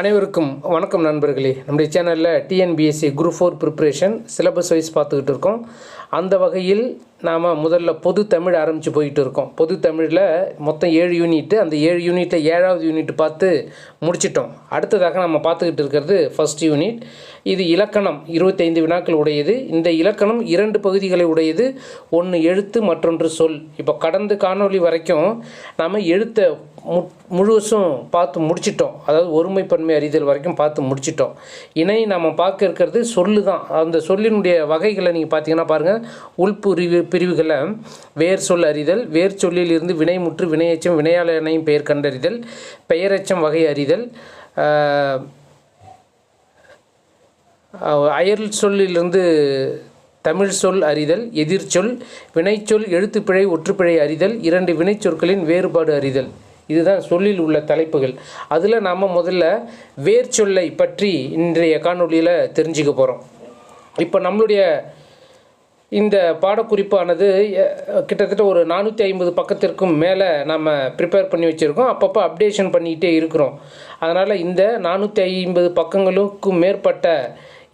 அனைவருக்கும் வணக்கம் நண்பர்களே. நம்முடைய சேனலில் TNPSC group 4 preparation syllabus wise பார்த்துக்கிட்டு இருக்கோம். அந்த வகையில் நாம் முதல்ல பொது தமிழ் ஆரம்பித்து போயிட்டு இருக்கோம். பொது தமிழில் மொத்தம் 7 யூனிட்டு. அந்த 7 யூனிட்டில் 7வது யூனிட் பார்த்து முடிச்சிட்டோம். அடுத்ததாக நம்ம பார்த்துக்கிட்டு இருக்கிறது ஃபஸ்ட் யூனிட். இது இலக்கணம் 25 வினாக்கள் உடையது. இந்த இலக்கணம் 2 பகுதிகளை உடையது. ஒன்று எழுத்து, மற்றொன்று சொல். இப்போ கடந்த காணொளி வரைக்கும் நாம் எழுத்தை முழுசும் பார்த்து முடிச்சிட்டோம். அதாவது ஒருமைப்பன்மை அறிதல் வரைக்கும் பார்த்து முடிச்சிட்டோம். இணை நம்ம பார்க்க இருக்கிறது சொல்லு தான். அந்த சொல்லினுடைய வகைகளை நீங்கள் பார்த்தீங்கன்னா பாருங்கள். பிரிவுகளை வேர் சொல் அறிதல், வேர் சொல்லில் இருந்து வினைமுற்று, வினையச்சம், வினையாளனையும் பெயர் கண்டறிதல், பெயரச்சம் வகை அறிதல், அயல் சொல்லிலிருந்து தமிழ் சொல் அறிதல், எதிர்ச்சொல், வினைச்சொல், எழுத்துப்பிழை, ஒற்றுப்பிழை அறிதல், 2 வினைச்சொற்களின் வேறுபாடு அறிதல். இதுதான் சொல்லில் உள்ள தலைப்புகள். அதில் நாம் முதல்ல வேர் சொல்லை பற்றி இன்றைய காணொளியில் தெரிஞ்சுக்க போகிறோம். இப்போ நம்மளுடைய இந்த பாடக்குறிப்பானது கிட்டத்தட்ட ஒரு 450 பக்கத்திற்கும் மேலே நம்ம ப்ரிப்பேர் பண்ணி வச்சுருக்கோம். அப்பப்போ அப்டேஷன் பண்ணிக்கிட்டே இருக்கிறோம். அதனால் இந்த 450 பக்கங்களுக்கும் மேற்பட்ட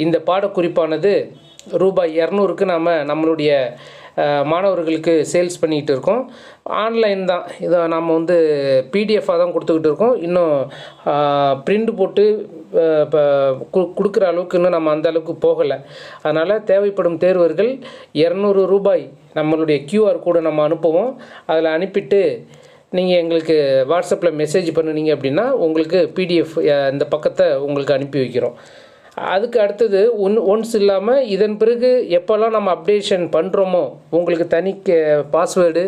இந்த பாடக்குறிப்பானது ரூபாய் 200க்கு நாம் நம்மளுடைய மாணவர்களுக்கு சேல்ஸ் பண்ணிக்கிட்டு இருக்கோம். ஆன்லைன் தான். இதை நம்ம பிடிஎஃபாக தான் கொடுத்துக்கிட்டு இருக்கோம். இன்னும் பிரிண்ட் போட்டு இப்போ கொடுக்குற அளவுக்கு இன்னும் நம்ம அந்த அளவுக்கு போகலை. அதனால் தேவைப்படும் தேர்வர்கள் 200 ரூபாய் நம்மளுடைய கியூஆர் கோடை நம்ம அனுப்புவோம். அதில் அனுப்பிட்டு நீங்கள் எங்களுக்கு வாட்ஸ்அப்பில் மெசேஜ் பண்ணுனீங்க அப்படின்னா உங்களுக்கு பிடிஎஃப் இந்த பக்கத்தை உங்களுக்கு அனுப்பி வைக்கிறோம். அதுக்கு அடுத்தது ஒன்ஸ் இல்லாமல் இதன் பிறகு எப்போல்லாம் நம்ம அப்டேஷன் பண்ணுறோமோ உங்களுக்கு தனி பாஸ்வேர்டு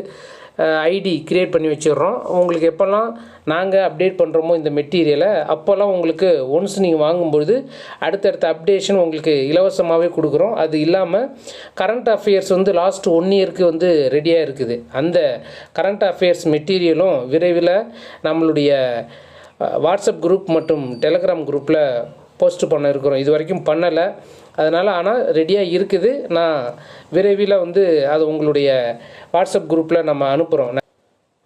ஐடி க்ரியேட் பண்ணி வச்சிடுறோம். உங்களுக்கு எப்போல்லாம் நாங்கள் அப்டேட் பண்ணுறோமோ இந்த மெட்டீரியலை, அப்போல்லாம் உங்களுக்கு ஒன்ஸ் நீங்கள் வாங்கும்பொழுது அடுத்தடுத்த அப்டேஷன் உங்களுக்கு இலவசமாகவே கொடுக்குறோம். அது இல்லாமல் கரண்ட் அஃபேர்ஸ் லாஸ்ட் 1 இயருக்கு ரெடியாக இருக்குது. அந்த கரண்ட் அஃபேர்ஸ் மெட்டீரியலும் விரைவில் நம்மளுடைய வாட்ஸ்அப் குரூப் மற்றும் டெலகிராம் குரூப்பில் போஸ்ட் பண்ண இருக்கிறோம். இது வரைக்கும் பண்ணலை. அதனால் ஆனால் ரெடியாக இருக்குது. நான் விரைவில் அது உங்களுடைய வாட்ஸ்அப் குரூப்பில் நம்ம அனுப்புகிறோம்.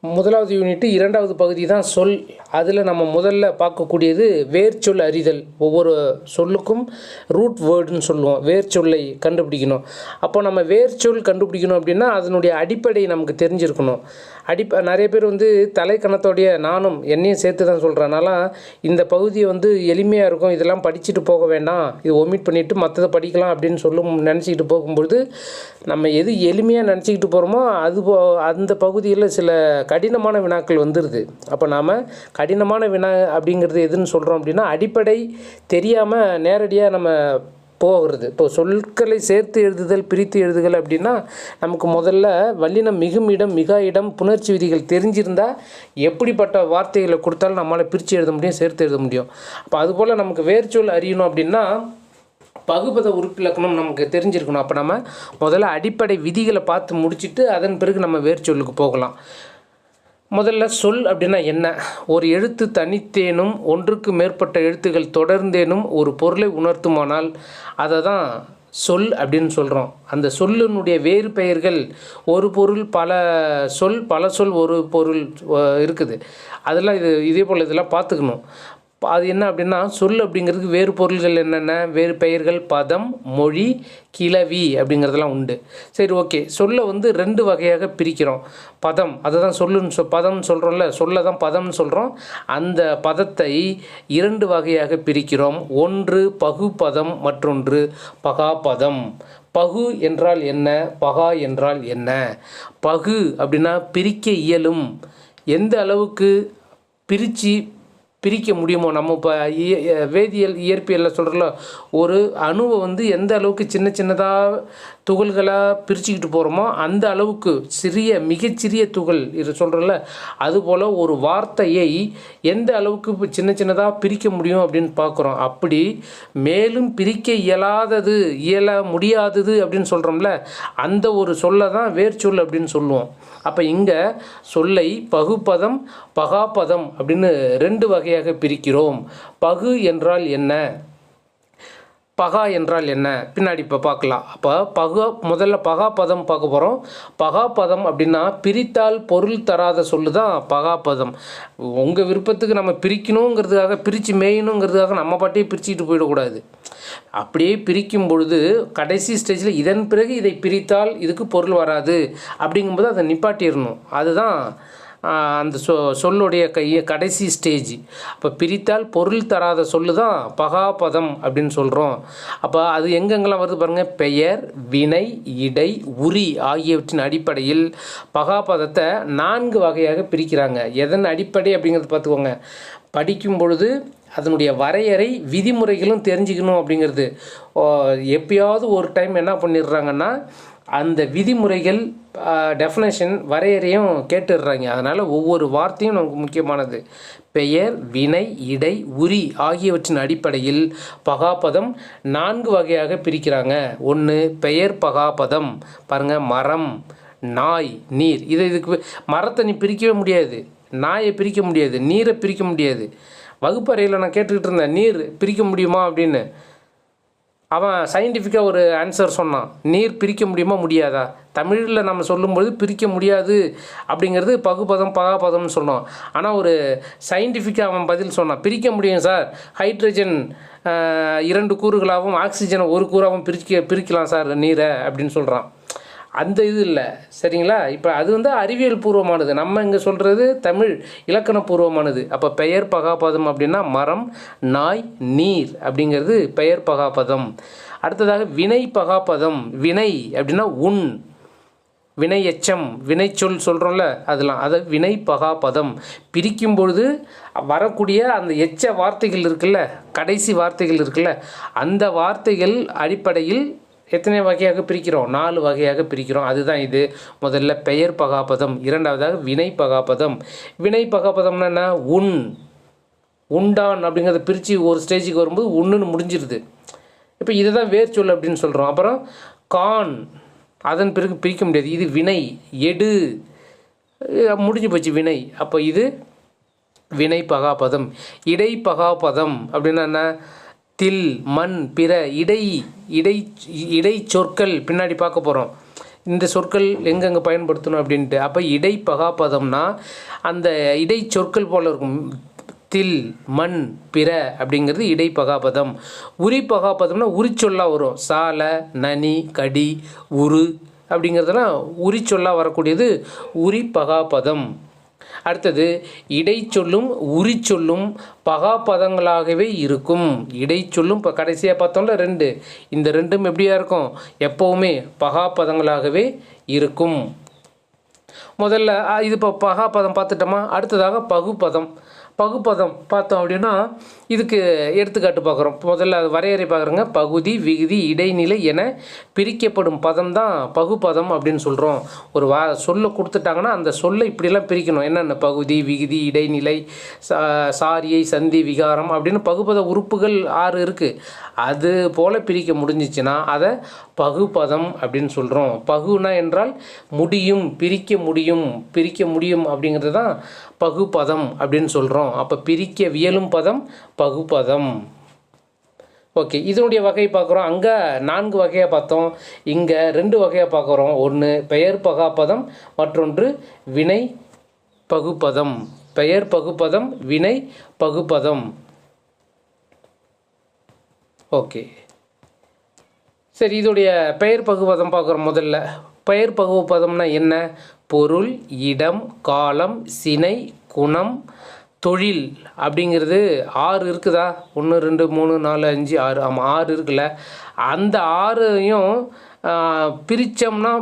முதலாவது யூனிட்டு 2வது பகுதி தான் சொல். அதில் நம்ம முதல்ல பார்க்கக்கூடியது வேர்ச்சொல் அறிதல். ஒவ்வொரு சொல்லுக்கும் ரூட் வேர்டுன்னு சொல்லுவோம். வேர்ச்சொல்லை கண்டுபிடிக்கணும். அப்போ நம்ம வேர்ச்சொல் கண்டுபிடிக்கணும் அப்படின்னா அதனுடைய அடிப்படை நமக்கு தெரிஞ்சிருக்கணும். நிறைய பேர் தலைக்கணத்தோடைய நானும் என்னையும் சேர்த்து தான் சொல்கிறனால இந்த பகுதியை எளிமையாக இருக்கும், இதெல்லாம் படிச்சுட்டு போக வேண்டாம், இது ஒமிட் பண்ணிவிட்டு மற்றதை படிக்கலாம் அப்படின்னு நினச்சிக்கிட்டு போகும்பொழுது நம்ம எது எளிமையாக நினச்சிக்கிட்டு போகிறோமோ அந்த பகுதியில் சில கடினமான வினாக்கள் வந்துடுது. அப்போ நாம் கடினமான வினா அப்படிங்கிறது எதுன்னு சொல்கிறோம் அப்படின்னா அடிப்படை தெரியாமல் நேரடியாக நம்ம போகிறது. இப்போ சொற்களை சேர்த்து எழுதுதல், பிரித்து எழுதுதல் அப்படின்னா நமக்கு முதல்ல வல்லினம், மிகும் இடம், மிகா இடம், புணர்ச்சி விதிகள் தெரிஞ்சிருந்தால் எப்படிப்பட்ட வார்த்தைகளை கொடுத்தாலும் நம்மளால் பிரித்து எழுத முடியும், சேர்த்து எழுத முடியும். அப்போ அதுபோல் நமக்கு வேர்ச்சொல் அறியணும் அப்படின்னா பகுபத உறுப்பிலக்கணம் நமக்கு தெரிஞ்சிருக்கணும். அப்போ நம்ம முதல்ல அடிப்படை விதிகளை பார்த்து முடிச்சுட்டு அதன் பிறகு நம்ம வேர்ச்சொல்லுக்கு போகலாம். முதல்ல சொல் அப்படின்னா என்ன? ஒரு எழுத்து தனித்தேனும் ஒன்றுக்கு மேற்பட்ட எழுத்துக்கள் தொடர்ந்தேனும் ஒரு பொருளை உணர்த்துமானால் அதை தான் சொல் அப்படின்னு சொல்கிறோம். அந்த சொல்லினுடைய வேறு பெயர்கள் ஒரு பொருள் பல சொல், பல சொல் ஒரு பொருள் இருக்குது. அதெல்லாம் இதே போல் இதெல்லாம் பார்த்துக்கணும். அது என்ன அப்படின்னா சொல் அப்படிங்கிறதுக்கு வேறு பொருள்கள் என்னென்ன, வேறு பெயர்கள் பதம், மொழி, கிளவி அப்படிங்கிறதெல்லாம் உண்டு. சரி, ஓகே. சொல்லை 2 வகையாக பிரிக்கிறோம். பதம், அதை தான் பதம்னு சொல்கிறோம்ல, சொல்ல தான் பதம்னு சொல்கிறோம். அந்த பதத்தை 2 வகையாக பிரிக்கிறோம். ஒன்று பகுபதம், மற்றொன்று பகாபதம். பகு என்றால் என்ன, பகா என்றால் என்ன? பகு அப்படின்னா பிரிக்க இயலும். எந்த அளவுக்கு பிரிக்க முடியுமோ, நம்ம இப்போ வேதியியல் இயற்பியலில் சொல்கிறோம்ல, ஒரு அணுவை எந்த அளவுக்கு சின்ன சின்னதாக துகள்களாக பிரிச்சுக்கிட்டு போகிறோமோ அந்த அளவுக்கு மிகச்சிறிய துகள் இது சொல்கிறோம்ல, அதுபோல் ஒரு வார்த்தையை எந்த அளவுக்கு சின்ன சின்னதாக பிரிக்க முடியும் அப்படின்னு பார்க்குறோம். அப்படி மேலும் பிரிக்க இயல முடியாதது அப்படின்னு சொல்கிறோம்ல, அந்த ஒரு சொல்லை தான் வேர்ச்சொல் அப்படின்னு சொல்லுவோம். அப்போ இங்கே சொல்லை பகுபதம், பகாபதம் அப்படின்னு 2 வகையாக பிரிக்கிறோம். பகு என்றால் என்ன? பகா என்றால் என்ன பின்னாடி இப்போ பார்க்கலாம். அப்போ முதல்ல பகாப்பதம் பார்க்க போகிறோம். பகாப்பதம் அப்படின்னா பிரித்தால் பொருள் தராத சொல்லு தான் பகாப்பதம். உங்கள் விருப்பத்துக்கு நம்ம பிரிக்கணுங்கிறதுக்காக பிரித்து மேயணுங்கிறதுக்காக நம்ம பாட்டையே பிரிச்சுட்டு போயிடக்கூடாது. அப்படியே பிரிக்கும் பொழுது கடைசி ஸ்டேஜில் இதன் பிறகு இதை பிரித்தால் இதுக்கு பொருள் வராது அப்படிங்கும்போது அதை நிப்பாட்டிடணும். அதுதான் அந்த சொல்லுடைய கடைசி ஸ்டேஜ். அப்போ பிரித்தால் பொருள் தராத சொல்லு தான் பகாபதம் அப்படின்னு சொல்கிறோம். அப்போ அது எங்கெங்கெல்லாம் வருது பாருங்கள். பெயர், வினை, இடை, உரி ஆகியவற்றின் அடிப்படையில் பகாபதத்தை 4 வகையாக பிரிக்கிறாங்க. எதன் அடிப்படை அப்படிங்கிறத பார்த்துக்கோங்க. படிக்கும் பொழுது அதனுடைய வரையறை விதிமுறைகளும் தெரிஞ்சுக்கணும் அப்படிங்கிறது. எப்பயாவது ஒரு டைம் என்ன பண்ணிடுறாங்கன்னா அந்த விதிமுறைகள் டெஃபினேஷன் வரையறையும் கேட்டுடுறாங்க. அதனால் ஒவ்வொரு வார்த்தையும் நமக்கு முக்கியமானது. பெயர், வினை, இடை, உரி ஆகியவற்றின் அடிப்படையில் பகாபதம் 4 வகையாக பிரிக்கிறாங்க. 1 பெயர் பகாபதம். பாருங்கள், மரம், நாய், நீர். இதுக்கு மரத்தை நீ பிரிக்கவே முடியாது, நாயை பிரிக்க முடியாது, நீரை பிரிக்க முடியாது. வகுப்பறையில் நான் கேட்டுக்கிட்டு இருந்தேன், நீர் பிரிக்க முடியுமா அப்படின்னு. அவன் சயின்டிஃபிக்காக ஒரு ஆன்சர் சொன்னான். நீர் பிரிக்க முடியுமா முடியாதா? தமிழில் நம்ம சொல்லும்பொழுது பிரிக்க முடியாது அப்படிங்கிறது பகுபதம் பகாபதம்னு சொன்னோம். ஆனால் ஒரு சயின்டிஃபிக்காக அவன் பதில் சொன்னான், பிரிக்க முடியும் சார். ஹைட்ரஜன் 2 கூறுகளாகவும் ஆக்சிஜனை 1 கூறாகவும் பிரிக்கலாம் சார் நீரை அப்படின்னு சொல்கிறான். அந்த இது இல்லை, சரிங்களா? இப்போ அது அறிவியல் பூர்வமானது. நம்ம இங்கே சொல்கிறது தமிழ் இலக்கணபூர்வமானது. அப்போ பெயர் பகாபதம் அப்படின்னா மரம், நாய், நீர் அப்படிங்கிறது பெயர் பகாபதம். அடுத்ததாக வினை பகாபதம். வினை அப்படின்னா வினை எச்சம், வினைச்சொல் சொல்கிறோம்ல அதெல்லாம், அதை வினை பகாபதம். பிரிக்கும் பொழுது வரக்கூடிய அந்த எச்ச வார்த்தைகள் இருக்குல்ல, கடைசி வார்த்தைகள் இருக்குல்ல, அந்த வார்த்தைகள் அடிப்படையில் எத்தனை வகையாக பிரிக்கிறோம்? 4 வகையாக பிரிக்கிறோம். அதுதான் இது. முதல்ல பெயர் பகாபதம், இரண்டாவதாக வினை பகாபதம். வினை பகாபதம்னா என்ன? உண்டான் அப்படிங்கிறத பிரித்து ஒரு ஸ்டேஜுக்கு வரும்போது ஒன்றுன்னு முடிஞ்சிருது. இப்போ இதை தான் வேர் சொல் அப்படின்னு சொல்கிறோம். அப்புறம் கான், அதன் பிறகு பிரிக்க முடியாது. இது வினை. எடு, முடிஞ்சு போச்சு வினை. அப்போ இது வினை பகாபதம். இடை பகாபதம் அப்படின்னா என்ன? தில், மண், பிற, இடை சொற்கள் பின்னாடி பார்க்க போகிறோம். இந்த சொற்கள் எங்கெங்கே பயன்படுத்தணும் அப்படின்ட்டு. அப்போ இடை பகாபதம்னா அந்த இடை சொற்கள் போல் இருக்கும். தில், மண், பிற அப்படிங்கிறது இடை பகாபதம். உரி பகாபதம்னா உரிச்சொல்லாக வரும். சால, நனி, கடி, உரு அப்படிங்கிறதெல்லாம் உரிச்சொல்லாக வரக்கூடியது உரி பகாபதம். அடுத்தது இடைச்சொல்லும் உரிச்சொல்லும் பகாபதங்களாகவே இருக்கும். இடைச்சொல்லும் இப்போ கடைசியாக பார்த்தோம்ல 2, இந்த 2ம் எப்படியா இருக்கும்? எப்போவுமே பகாபதங்களாகவே இருக்கும். முதல்ல இது இப்போ பகாபதம் பார்த்துட்டோமா? அடுத்ததாக பகுபதம். பகுபதம் பார்த்தோம் அப்படின்னா இதுக்கு எடுத்துக்காட்டு பார்க்குறோம். முதல்ல அது வரையறை பார்க்குறோங்க. பகுதி, விகுதி, இடைநிலை என பிரிக்கப்படும் பதம் தான் பகுபதம் அப்படின்னு சொல்கிறோம். ஒரு சொல்லை கொடுத்துட்டாங்கன்னா அந்த சொல்லை இப்படிலாம் பிரிக்கணும். என்னென்ன? பகுதி, விகுதி, இடைநிலை, சாரியை, சந்தி, விகாரம் அப்படின்னு பகுபத உறுப்புகள் 6 இருக்குது. அது போல் பிரிக்க முடிஞ்சிச்சுன்னா அதை பகுபதம் அப்படின்னு சொல்கிறோம். பகுனா என்றால் முடியும், பிரிக்க முடியும் அப்படிங்கிறது தான் பகுபதம் அப்படின்னு சொல்கிறோம். அப்போ பிரிக்க வியலும் பதம் பகுபதம். ஓகே, இதனுடைய வகை பார்க்குறோம். அங்கே 4 வகையாக பார்த்தோம், இங்கே 2 வகையாக பார்க்குறோம். ஒன்று பெயர் பகாபதம், மற்றொன்று வினை பகுபதம். பெயர் பகுபதம், வினை பகுபதம். ஓகே, சரி, இதோடைய பெயர் பகுபதம் பார்க்குறோம். முதல்ல பெயர் பகுபதம்னா என்ன? பொருள், இடம், காலம், சினை, குணம், தொழில் அப்படிங்கிறது 6 இருக்குதா? 1 2 3 4 5 6. ஆமாம், 6 இருக்குல்ல. அந்த 6ஐயும் பிரித்தோம்னா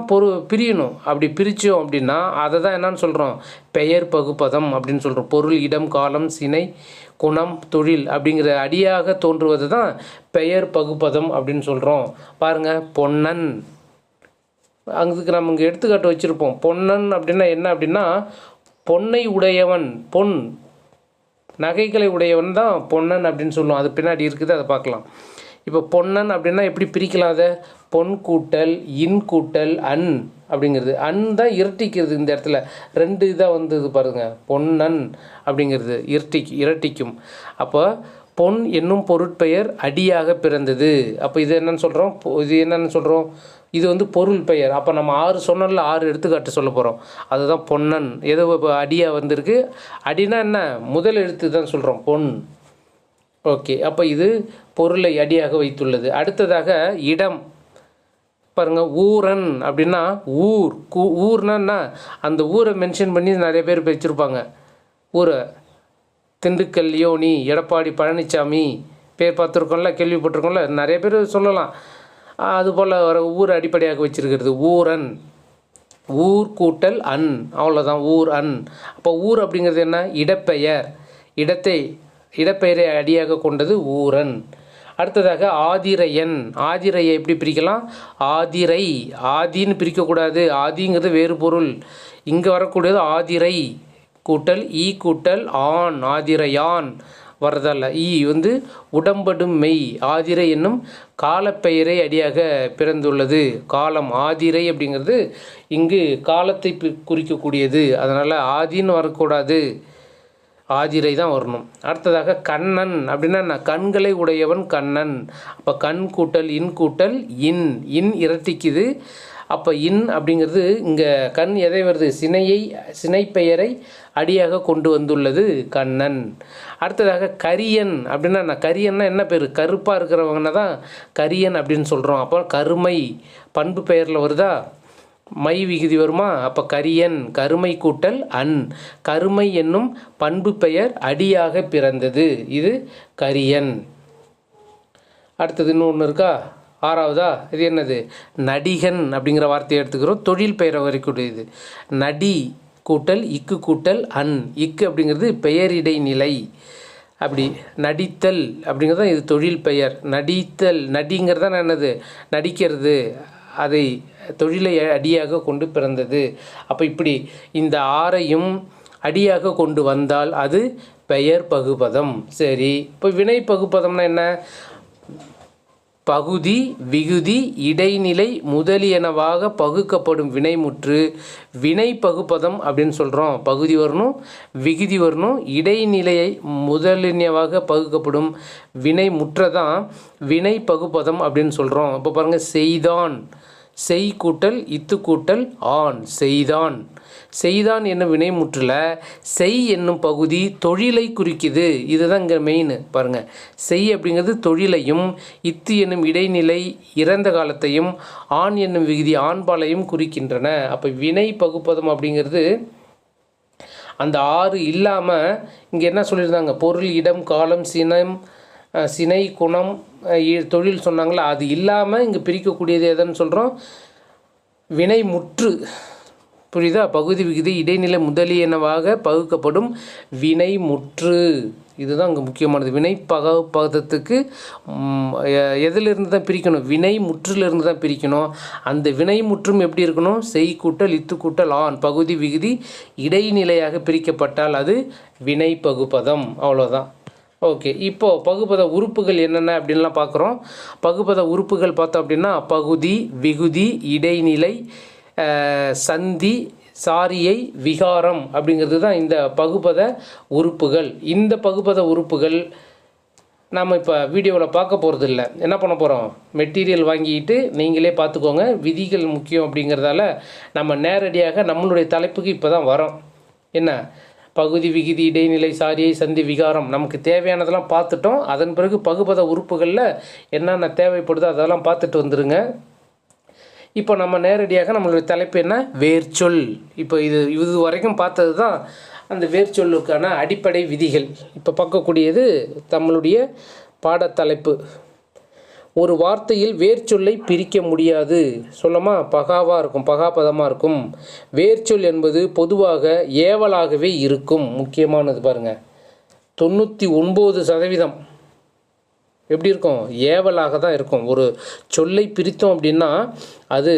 பிரியணும். அப்படி பிரித்தோம் அப்படின்னா அதை தான் என்னன்னு சொல்கிறோம்? பெயர் பகுபதம் அப்படின்னு சொல்கிறோம். பொருள், இடம், காலம், சினை, குணம், தொழில் அப்படிங்கிற அடியாக தோன்றுவது தான் பெயர் பகுபதம் அப்படின்னு சொல்கிறோம். பாருங்கள், பொன்னன், அதுக்கு நம்ம இங்கே எடுத்துக்காட்டு வச்சுருப்போம். பொன்னன் அப்படின்னா என்ன அப்படின்னா பொன்னை உடையவன், பொன் நகைகளை உடையவன் தான் பொன்னன் அப்படின்னு சொல்லுவோம். அது பின்னாடி இருக்குது, அதை பார்க்கலாம். இப்போ பொன்னன் அப்படின்னா எப்படி பிரிக்கலாம்? அதை பொன் கூட்டல் இன் கூட்டல் அன் அப்படிங்கிறது. அன் தான் இரட்டிக்கிறது. இந்த இடத்துல 2 இதாக இது பாருங்கள். பொன்னன் அப்படிங்கிறது இரட்டிக்கும். அப்போ பொன் என்னும் பொருட்பெயர் அடியாக பிறந்தது. அப்போ இது என்னன்னு சொல்கிறோம், இது என்னன்னு சொல்கிறோம், இது வந்து பொருள் பெயர். அப்போ நம்ம 6 சொன்னல 6 எடுத்துக்காட்டு சொல்ல போகிறோம். அதுதான் பொன்னன். எதோ இப்போ அடியாக வந்திருக்கு. அடினா என்ன, முதல் எழுத்து தான் சொல்கிறோம், பொன். ஓகே, அப்போ இது பொருளை அடியாக வைத்துள்ளது. அடுத்ததாக இடம் பாருங்கள், ஊரன் அப்படின்னா ஊர். ஊர்னா அந்த ஊரை மென்ஷன் பண்ணி நிறைய பேர் வச்சுருப்பாங்க. ஊரை திண்டுக்கல் யோனி, எடப்பாடி பழனிசாமி பேர் பார்த்துருக்கோம்ல, கேள்விப்பட்டிருக்கோம்ல, நிறைய பேர் சொல்லலாம். அதுபோல் வர ஊர் அடிப்படையாக வச்சுருக்கிறது ஊரன். ஊர் கூட்டல் அன், அவ்வளோதான், ஊர் அன். அப்போ ஊர் அப்படிங்கிறது என்ன, இடப்பெயர். இடப்பெயரை அடியாக கொண்டது ஊரன். அடுத்ததாக ஆதிரையன். ஆதிரையை எப்படி பிரிக்கலாம், ஆதிரை. ஆதின்னு பிரிக்கக்கூடாது, ஆதிங்கிறது வேறு பொருள். இங்கே வரக்கூடியது ஆதிரை கூட்டல் ஈ கூட்டல் ஆண், ஆதிரையான் வரதல்ல. ஈ வந்து உடம்படும் மெய். ஆதிரை என்னும் காலப்பெயரை அடியாக பிறந்துள்ளது. காலம், ஆதிரை அப்படிங்கிறது இங்கு காலத்தை குறிக்கக்கூடியது. அதனால் ஆதின்னு வரக்கூடாது, ஆதிரை தான் வரணும். அடுத்ததாக கண்ணன் அப்படின்னா கண்களை உடையவன் கண்ணன். அப்போ கண் கூட்டல் இன் கூட்டல் இன், இன் இரட்டிக்குது. அப்போ இன் அப்படிங்கிறது இங்கே கண் எதை வருது, சினைப்பெயரை அடியாக கொண்டு வந்துள்ளது கண்ணன். அடுத்ததாக கரியன் அப்படின்னா கரியன்னா என்ன பேர், கருப்பாக இருக்கிறவங்கன்னா தான் கரியன் அப்படின்னு சொல்கிறோம். அப்போ கருமை பண்பு பெயரில் வருதா, மை விகுதி வருமா. அப்போ கரியன், கருமை கூட்டல் அன், கருமை என்னும் பண்பு பெயர் அடியாக பிறந்தது. இது கரியன். அடுத்தது இன்னொன்று இருக்கா, 6வதா, இது என்னது, நடிகன் அப்படிங்கிற வார்த்தையை எடுத்துக்கிறோம். தொழில் பெயரை வரைக்கூடியது. நடி கூட்டல் இக்கு கூட்டல் அன், இக்கு அப்படிங்கிறது பெயரிடை நிலை. அப்படி நடித்தல் அப்படிங்கிறது தான் இது தொழில் பெயர். நடித்தல், நடிங்கிறது தான் என்னது, நடிக்கிறது. அதை தொழிலை அடியாக கொண்டு பிறந்தது. அப்போ இப்படி இந்த 6ஐயும் அடியாக கொண்டு வந்தால் அது பெயர் பகுபதம். சரி, இப்போ வினை பகுபதம்னா என்ன, பகுதி, விகுதி, இடைநிலை முதலியனவாக பகுக்கப்படும் வினைமுற்று வினை பகுப்பதம் அப்படின்னு சொல்கிறோம். பகுதி வரணும், விகுதி வரணும், இடைநிலையை முதலியனவாக பகுக்கப்படும் வினைமுற்றை தான் வினை பகுப்பதம் அப்படின்னு சொல்கிறோம். இப்போ பாருங்கள், செய்தான், செய் கூட்டல் இத்து கூட்டல் ஆண், செய்தான். செய்தான் என்னும் வினைமுற்றில் செய் என்னும் பகுதி தொழிலை குறிக்குது. இதுதான் இங்கே மெயின் பாருங்கள். செய் அப்படிங்கிறது தொழிலையும், இத்து என்னும் இடைநிலை இறந்த காலத்தையும், ஆண் என்னும் விகுதி ஆண்பாலையும் குறிக்கின்றன. அப்போ வினை பகுப்பதம் அப்படிங்கிறது அந்த 6 இல்லாமல் இங்கே என்ன சொல்லியிருந்தாங்க, பொருள், இடம், காலம், சினை, குணம், தொழில் சொன்னாங்களா, அது இல்லாமல் இங்கே பிரிக்கக்கூடியது எதுன்னு சொல்கிறோம், வினைமுற்று. புரியுதா, பகுதி, விகுதி, இடைநிலை முதலியனவாக பகுக்கப்படும் வினைமுற்று. இதுதான் இங்கே முக்கியமானது. வினை பகுப்பதத்துக்கு எதிலிருந்து தான் பிரிக்கணும், வினை முற்றிலிருந்து தான் பிரிக்கணும். அந்த வினை முற்றும் எப்படி இருக்கணும், செய் கூட்டல் இத்து கூட்டல் ஆண், பகுதி, விகுதி இடைநிலையாக பிரிக்கப்பட்டால் அது வினை பகுப்பதம். அவ்வளோதான். ஓகே, இப்போது பகுபத உறுப்புகள் என்னென்ன அப்படின்லாம் பார்க்குறோம். பகுபத உறுப்புகள் பார்த்தோம் அப்படின்னா பகுதி, விகுதி, இடைநிலை, சந்தி, சாரியை, விகாரம் அப்படிங்கிறது தான் இந்த பகுபத உறுப்புகள். இந்த பகுபத உறுப்புகள் நாம் இப்போ வீடியோவில் பார்க்க போகிறது இல்லை. என்ன பண்ண போகிறோம், மெட்டீரியல் வாங்கிட்டு நீங்களே பார்த்துக்கோங்க. விதிகள் முக்கியம் அப்படிங்கிறதால நம்ம நேரடியாக நம்மளுடைய தலைப்புக்கு இப்போ தான் வரோம். என்ன, பகுதி, விகுதி, இடைநிலை, சாரியை, சந்தி, விகாரம் நமக்கு தேவையானதெல்லாம் பார்த்துட்டோம். அதன் பிறகு பகுபத உறுப்புகளில் என்னென்ன தேவைப்படுதோ அதெல்லாம் பார்த்துட்டு வந்துடுங்க. இப்போ நம்ம நேரடியாக நம்மளுடைய தலைப்பு என்ன, வேர்ச்சொல். இப்போ இது வரைக்கும் பார்த்தது தான் அந்த வேர்ச்சொல்லுக்கான அடிப்படை விதிகள். இப்போ பார்க்கக்கூடியது நம்மளுடைய பாடத்தலைப்பு. ஒரு வார்த்தையில் வேர்ச்சொல்லை பிரிக்க முடியாது. சொல்லமா, பகாவாக இருக்கும், பகாபதமாக இருக்கும். வேர்ச்சொல் என்பது பொதுவாக ஏவலாகவே இருக்கும். முக்கியமானது பாருங்கள், 99% எப்படி இருக்கும், ஏவலாக தான் இருக்கும். ஒரு சொல்லை பிரித்தோம் அப்படின்னா அது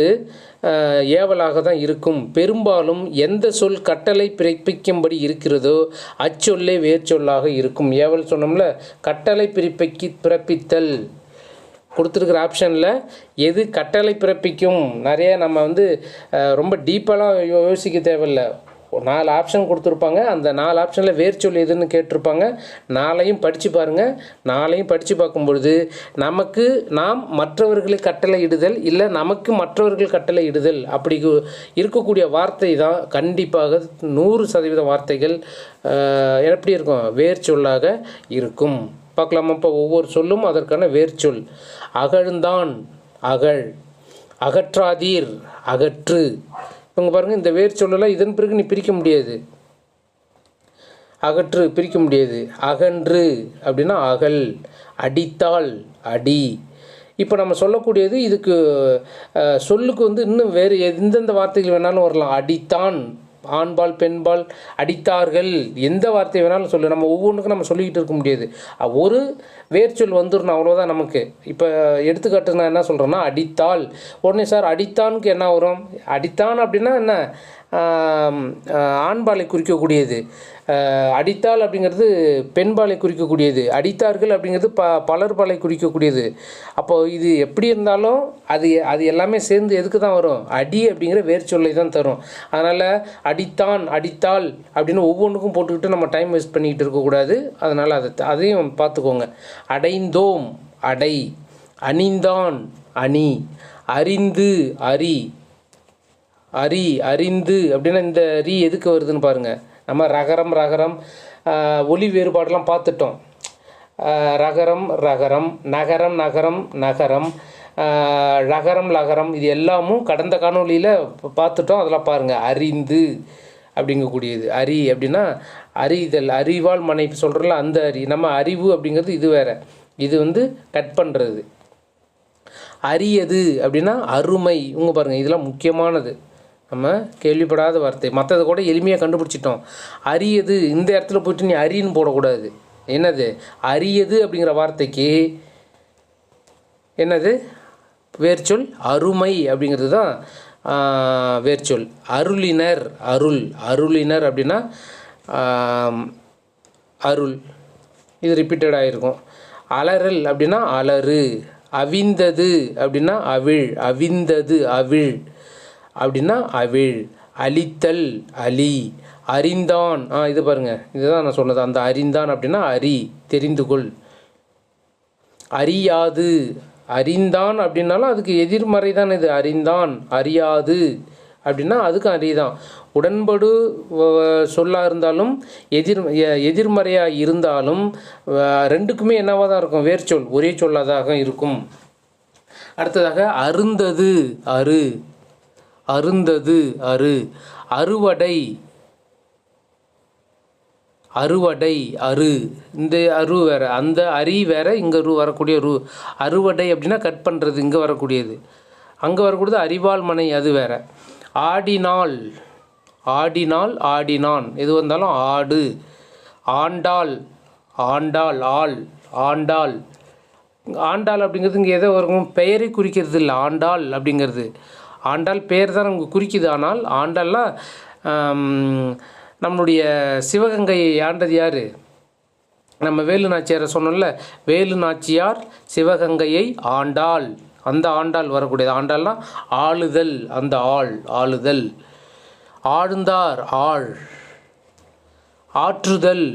ஏவலாக தான் இருக்கும். பெரும்பாலும் எந்த சொல் கட்டளை பிறப்பிக்கும்படி இருக்கிறதோ அச்சொல்லே வேர்ச்சொல்லாக இருக்கும். ஏவல் சொன்னோம்ல, கட்டளை பிறப்பித்தல் கொடுத்துருக்கிற ஆப்ஷனில் எது கட்டளை பிறப்பிக்கும், நிறைய நம்ம ரொம்ப டீப்பாலாம் யோசிக்க தேவையில்லை. 4 ஆப்ஷன் கொடுத்துருப்பாங்க. அந்த 4 ஆப்ஷனில் வேர்ச்சொல் எதுன்னு கேட்டிருப்பாங்க. 4ஐயும் படித்து பாருங்கள். 4ஐயும் படித்து பார்க்கும்பொழுது நமக்கு நாம் மற்றவர்களை கட்டளை இடுதல் இல்லை நமக்கு மற்றவர்கள் கட்டளை இடுதல் அப்படி இருக்கக்கூடிய வார்த்தை தான் கண்டிப்பாக 100% வார்த்தைகள் எப்படி இருக்கும், வேர்ச்சொல்லாக இருக்கும். பார்க்கலாமா? இப்போ ஒவ்வொரு சொல்லும் அதற்கான வேர்ச்சொல். அகழ்ந்தான், அகழ். அகற்றாதீர், அகற்று. இவங்க பாருங்கள், இந்த வேர் சொல்லலாம் இதன் பிறகு நீ பிரிக்க முடியாது. அகற்று பிரிக்க முடியாது. அகன்று அப்படின்னா அகல். அடித்தால், அடி. இப்போ நம்ம சொல்லக்கூடியது இதுக்கு சொல்லுக்கு இன்னும் வேறு எந்தெந்த வார்த்தைகள் வேணாலும் வரலாம். அடித்தான், ஆண்பால் பெண்பால், அடித்தார்கள், எந்த வார்த்தை வேணாலும் சொல்லு. நம்ம ஒவ்வொன்றுக்கும் நம்ம சொல்லிக்கிட்டு இருக்க முடியாது. ஒரு வேர்ச்சொல் வந்துடணும், அவ்வளோதான் நமக்கு. இப்போ எடுத்துக்காட்டு நான் என்ன சொல்கிறேன்னா, அடித்தால். உடனே சார் அடித்தானுக்கு என்ன வரும்? அடித்தான் அப்படின்னா என்ன? ஆண்பாலை குறிக்கக்கூடியது. அடித்தால் அப்படிங்கிறது பெண்பாலை குறிக்கக்கூடியது. அடித்தார்கள் அப்படிங்கிறது பலர்பாலை குறிக்கக்கூடியது. அப்போது இது எப்படி இருந்தாலும் அது எல்லாமே சேர்ந்து எதுக்கு தான் வரும்? அடி அப்படிங்கிற வேர்ச்சொல்லை தான் தரும். அதனால் அடித்தான், அடித்தால் அப்படின்னு ஒவ்வொன்றுக்கும் போட்டுக்கிட்டு நம்ம டைம் வேஸ்ட் பண்ணிக்கிட்டு இருக்கக்கூடாது. அதனால் அதையும் பார்த்துக்கோங்க. அடைந்தோம், அடை. அணிந்தான், அணி. அறிந்து, அறி. அரி, அறிந்து அப்படின்னா இந்த ரீ எதுக்கு வருதுன்னு பாருங்கள். நம்ம ரகரம், ரகரம் ஒலி வேறுபாடெல்லாம் பார்த்துட்டோம். ரகரம், ரகரம், நகரம், நகரம், நகரம், ரகரம், லகரம், இது எல்லாமும் கடந்த காணொலியில் பார்த்துட்டோம். அதெல்லாம் பாருங்கள். அறிந்து அப்படிங்கக்கூடியது. அரி அப்படின்னா அறிதல், அறிவால் மனை சொல்கிறல அந்த அரி. நம்ம அறிவு அப்படிங்கிறது இது வேறு. இது கட் பண்ணுறது. அரியது அப்படின்னா அருமை. இவங்க பாருங்கள், இதெல்லாம் முக்கியமானது, நம்ம கேள்விப்படாத வார்த்தை. மற்றதை கூட எளிமையாக கண்டுபிடிச்சிட்டோம். அரியது, இந்த இடத்துல போய்ட்டு நீ அரின்னு போடக்கூடாது. என்னது அரியது அப்படிங்கிற வார்த்தைக்கு என்னது வேர்ச்சொல்? அருமை அப்படிங்கிறது தான் வேர்ச்சொல். அருளினர், அருள். அருளினர் அப்படின்னா அருள். இது ரிப்பீட்டடாக இருக்கும். அலறல் அப்படின்னா அலறு. அவிந்தது அப்படின்னா அவிழ். அவிந்தது, அவிழ் அப்படின்னா அவிழ். அழித்தல், அலி. அறிந்தான், இது பாருங்கள், இதுதான் நான் சொன்னது. அந்த அறிந்தான் அப்படின்னா அரி, தெரிந்து கொள். அறியாது, அறிந்தான் அப்படின்னாலும் அதுக்கு எதிர்மறை தான் இது. அறிந்தான், அறியாது அப்படின்னா அதுக்கும் அறிதான். உடன்படு சொல்லாக இருந்தாலும் எதிர்மறையாக இருந்தாலும் ரெண்டுக்குமே என்னவாக தான் இருக்கும்? வேர்ச்சொல் ஒரே சொல்லாதாக இருக்கும். அடுத்ததாக அருந்தது, அரு. அருந்தது, அரு. அறுவடை, அறுவடை, அரு. இந்த அரு வேறு, அந்த அரி வேறு, இங்கே ரு வரக்கூடிய ரு. அறுவடை அப்படின்னா கட் பண்ணுறது, இங்கே வரக்கூடியது. அங்கே வரக்கூடியது அறிவால் மனை, அது வேறு. ஆடினாள், ஆடினாள், ஆடினான், எது வந்தாலும் ஆடு. ஆண்டாள், ஆண்டாள், ஆள். ஆண்டாள், ஆண்டாள் அப்படிங்கிறது இங்கே எதை வரும்? பெயரை குறிக்கிறது இல்லை. ஆண்டாள் அப்படிங்கிறது ஆண்டாள் பெயர் தான் நமக்கு குறிக்குது. ஆனால் ஆண்டாள்லாம் நம்மளுடைய சிவகங்கையை ஆண்டது யார்? நம்ம வேலு நாச்சியாரை சொன்னோம்ல, வேலு நாச்சியார் சிவகங்கையை ஆண்டாள். அந்த ஆண்டாள் வரக்கூடியது. ஆண்டாள்னா ஆளுதல், அந்த ஆள், ஆளுதல். ஆழ்ந்தார், ஆள். ஆற்றுதல்,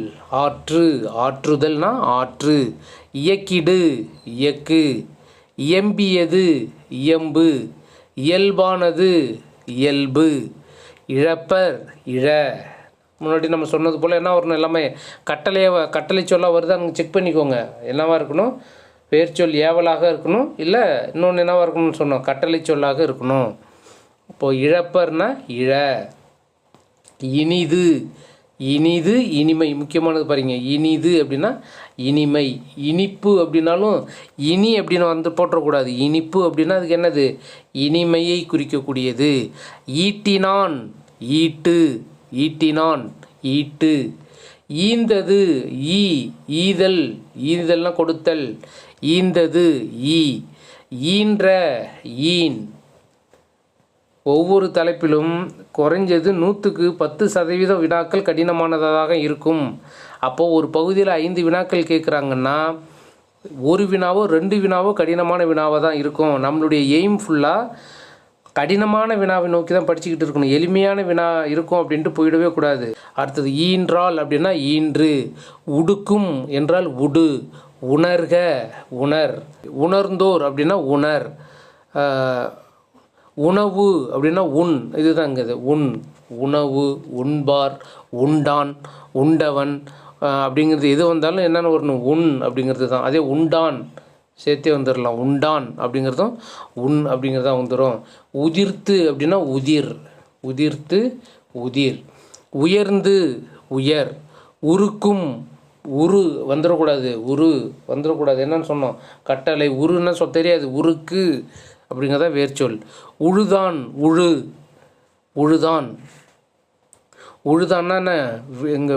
ஆற்று. ஆற்றுதல்னா ஆற்று. இயக்கிடு, இயக்கு. இயம்பியது, இயம்பு. இயல்பானது, இயல்பு. இழப்பர், இழ. முன்னாடி நம்ம சொன்னது போல் என்ன வரணும்? எல்லாமே கட்டளை சொல்லாக வருது, அங்கே செக் பண்ணிக்கோங்க. என்னவா இருக்கணும்? வேர்ச்சொல் ஏவலாக இருக்கணும், இல்லை இன்னொன்று என்னவாக இருக்கணும்னு சொன்னோம்? கட்டளை சொல்லாக இருக்கணும். இப்போது இழப்பர்னா இழ. இனிது, இனிது, இனிமை. முக்கியமானது பாருங்க. இனிது அப்படின்னா இனிமை. இனிப்பு அப்படின்னாலும் இனி அப்படின்னு போட்டக்கூடாது. இனிப்பு அப்படின்னா அதுக்கு என்னது? இனிமையை குறிக்கக்கூடியது. ஈட்டினான், ஈட்டு. ஈட்டினான், ஈட்டு. ஈந்தது, ஈ. ஈதல், ஈதல்னா கொடுத்தல். ஈந்தது, ஈ. ஈன்ற, ஈன். ஒவ்வொரு தலைப்பிலும் குறைஞ்சது 100க்கு 10% வினாக்கள் கடினமானதாக இருக்கும். அப்போது ஒரு பகுதியில் 5 வினாக்கள் கேட்குறாங்கன்னா ஒரு வினாவோ 2 வினாவோ கடினமான வினாவாக தான் இருக்கும். நம்மளுடைய எய்ம் ஃபுல்லாக கடினமான வினாவை நோக்கி தான் படிச்சுக்கிட்டு இருக்கணும். எளிமையான வினா இருக்கும் அப்படின்ட்டு போயிடவே கூடாது. அடுத்தது ஈன்றால் அப்படின்னா ஈன்று, உடுக்கும் என்றால் உடு, உணர்க உணர், உணர்ந்தோர் அப்படின்னா உணர், உணவு அப்படின்னா உண், இதுதாங்க இது உண், உணவு, உண்பார், உண்டான், உண்டவன் அப்படிங்கிறது எது வந்தாலும் என்னென்ன வரணும் உண் அப்படிங்கிறது தான். அதே உண்டான் சேர்த்தே வந்துடலாம். உண்டான் அப்படிங்கிறதும் உண் அப்படிங்கிறதா வந்துடும். உதிர்த்து அப்படின்னா உதிர், உதிர்த்து உதிர், உயர்ந்து உயர், உருக்கும் உரு வந்துடக்கூடாது, உரு வந்துடக்கூடாது. என்னன்னு சொன்னோம் கட்டளை, உருன்னா தெரியாது, உருக்கு அப்படிங்கிறதா வேர்ச்சொல். உழுதான் உழு, உழுதான், உழுதான்னா என்ன இங்கே